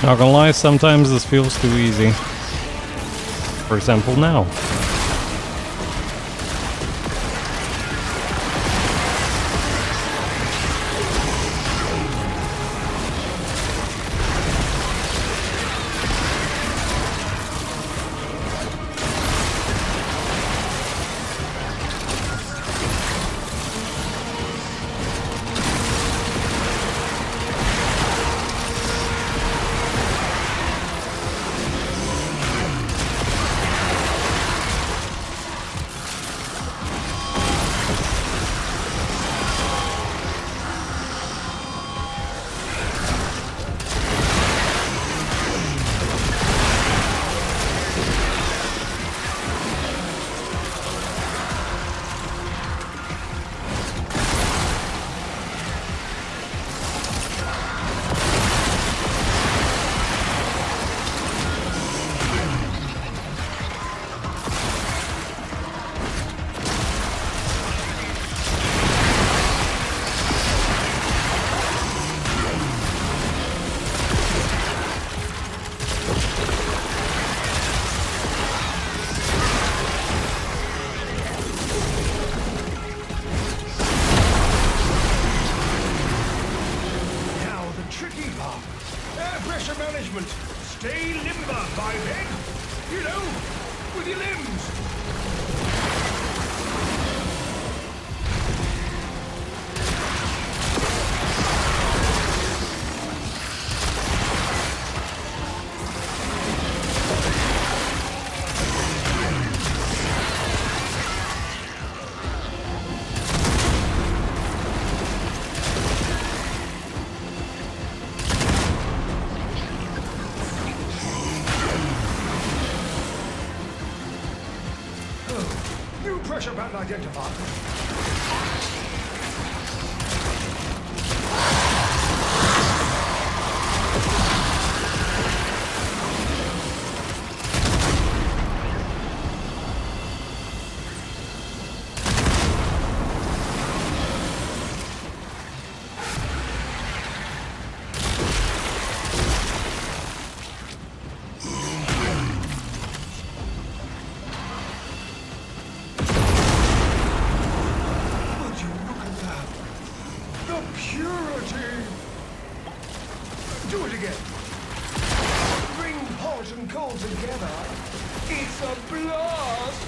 Speaker 1: Not gonna lie, sometimes this feels too easy. For example, now.
Speaker 4: Stay limber, I beg. You know, with your limbs. Pressure band identified. Would you look at that? The purity! Do it again. Bring hot and cold together. It's a blast!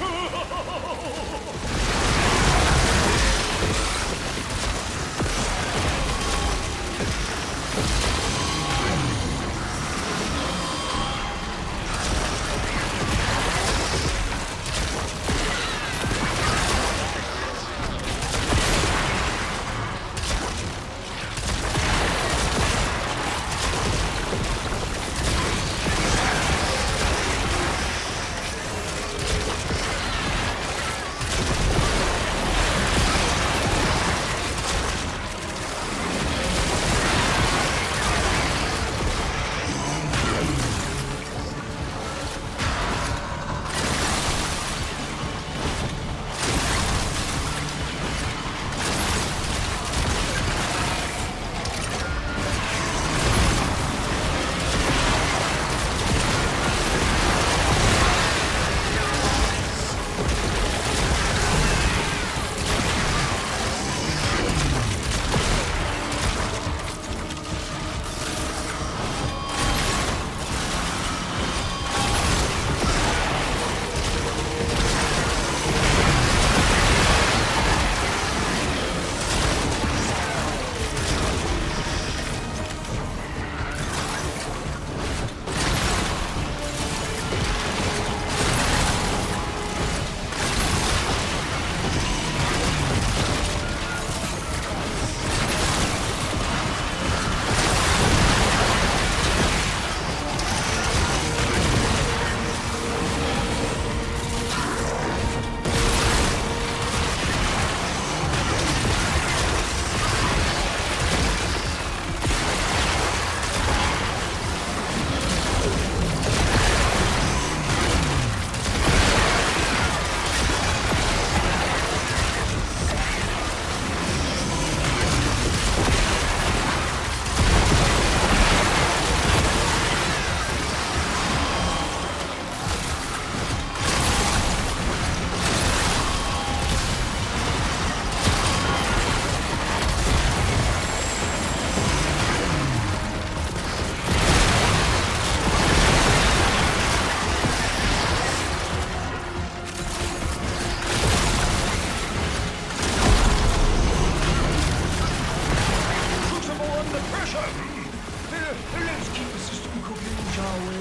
Speaker 4: Let's keep the system cooking, shall we?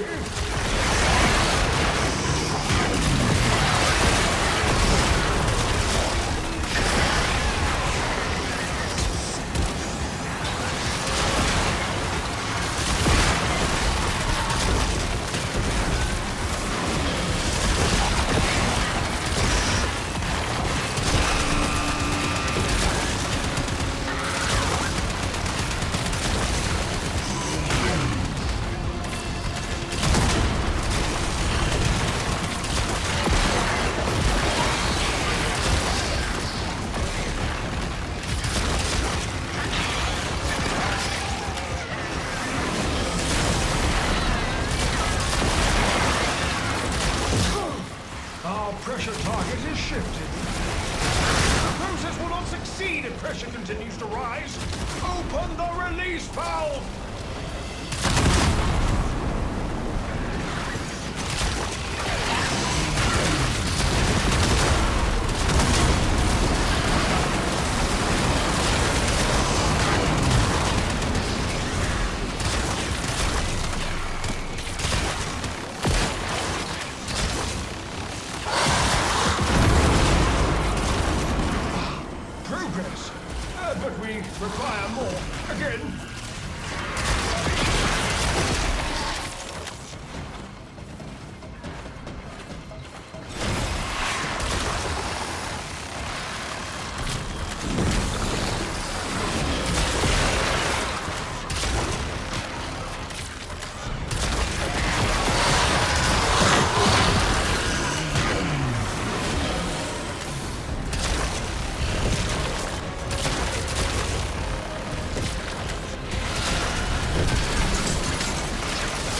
Speaker 4: Our pressure target is shifted. The process will not succeed if pressure continues to rise. Open the release valve! Progress. But we require more. Again.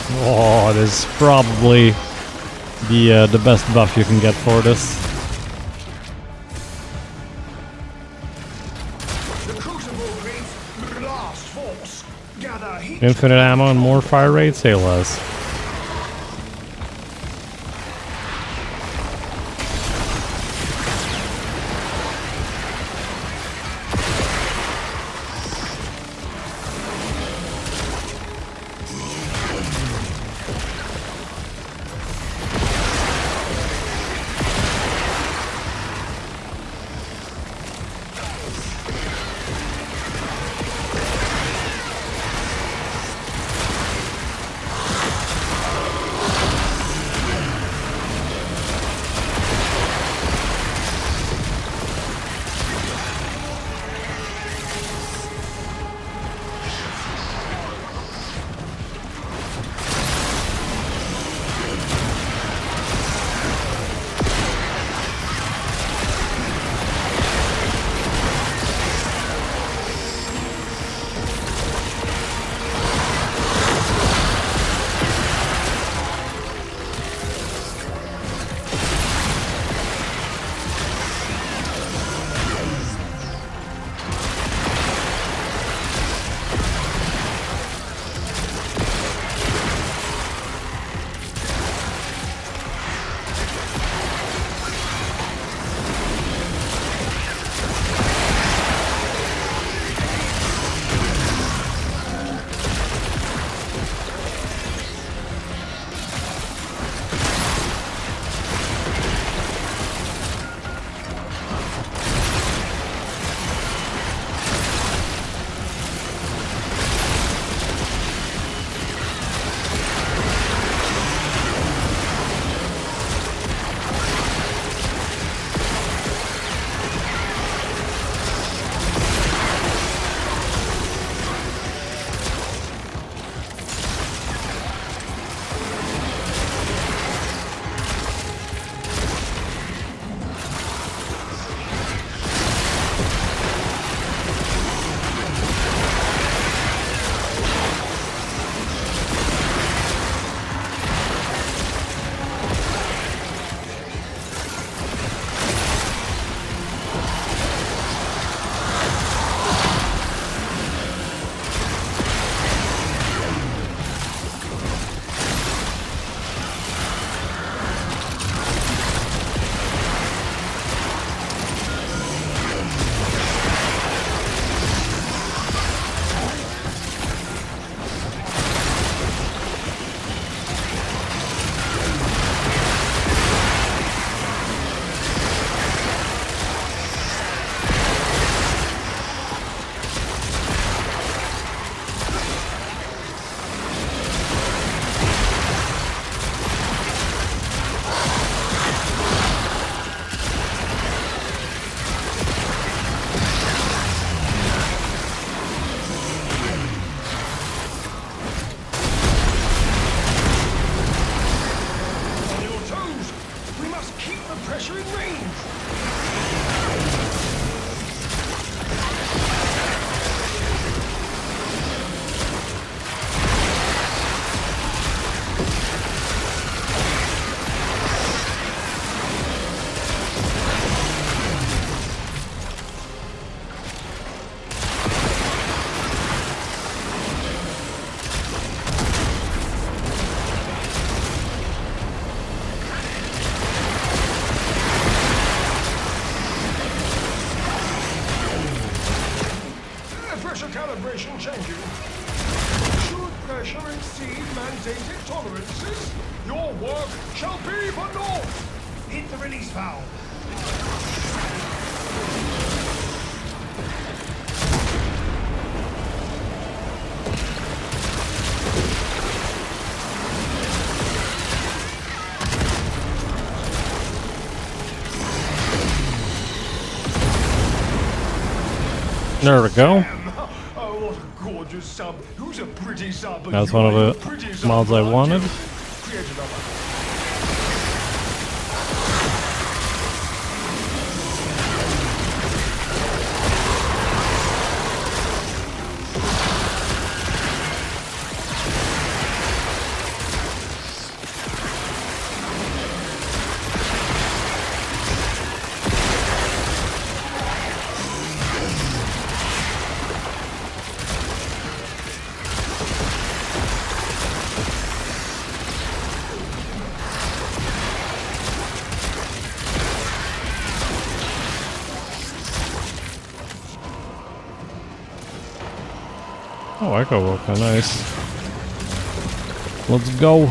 Speaker 1: Oh, it is probably the best buff you can get for this.
Speaker 4: The crucible creates blast force. Gather heat.
Speaker 1: Infinite ammo and more fire rate, say less.
Speaker 4: calibration changing. Should pressure exceed mandated tolerances, your work shall be for naught. Hit the release valve.
Speaker 1: There we go.
Speaker 4: Oh, what a gorgeous sub. Who's a pretty sub?
Speaker 1: That's one of the mods I wanted.
Speaker 4: Create another.
Speaker 1: Oh, Echo Walker, nice. Let's go.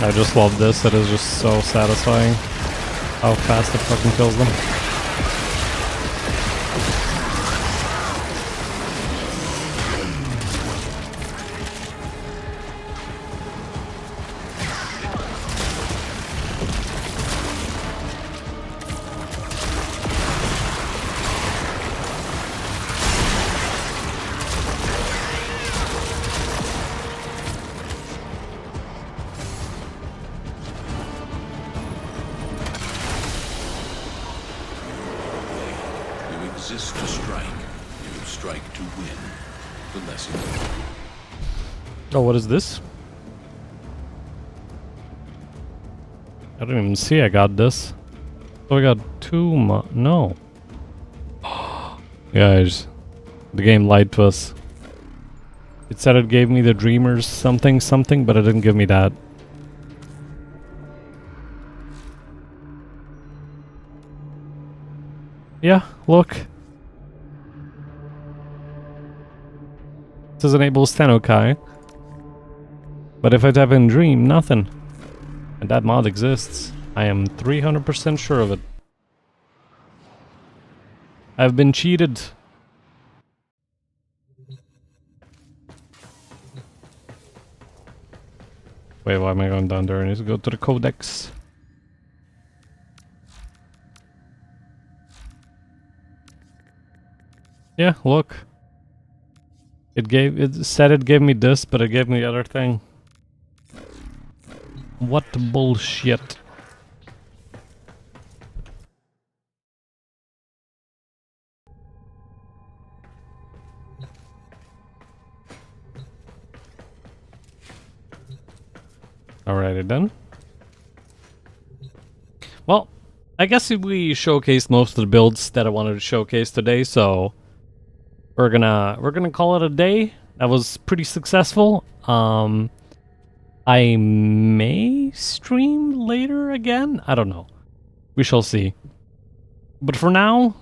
Speaker 1: I just love this, it is just so satisfying how fast it fucking kills them.
Speaker 8: Exist to strike. You strike to win. The lesson.
Speaker 1: Oh, what is this? I don't even see I got this. Oh, I got no. Guys, the game lied to us. It said it gave me the Dreamers something, but it didn't give me that. Yeah, look. It says enable Stenokai. But if I type in Dream, nothing. And that mod exists. I am 300% sure of it. I've been cheated. Wait, why am I going down there? I need to go to the codex. Yeah, look. It said it gave me this, but it gave me the other thing. What bullshit. Alrighty then. Well, I guess we showcased most of the builds that I wanted to showcase today, so we're gonna call it a day. That was pretty successful. I may stream later again. I don't know. We shall see. But for now,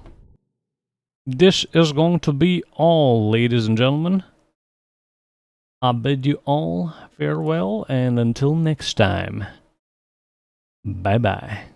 Speaker 1: this is going to be all, ladies and gentlemen. I bid you all farewell, and until next time, bye-bye.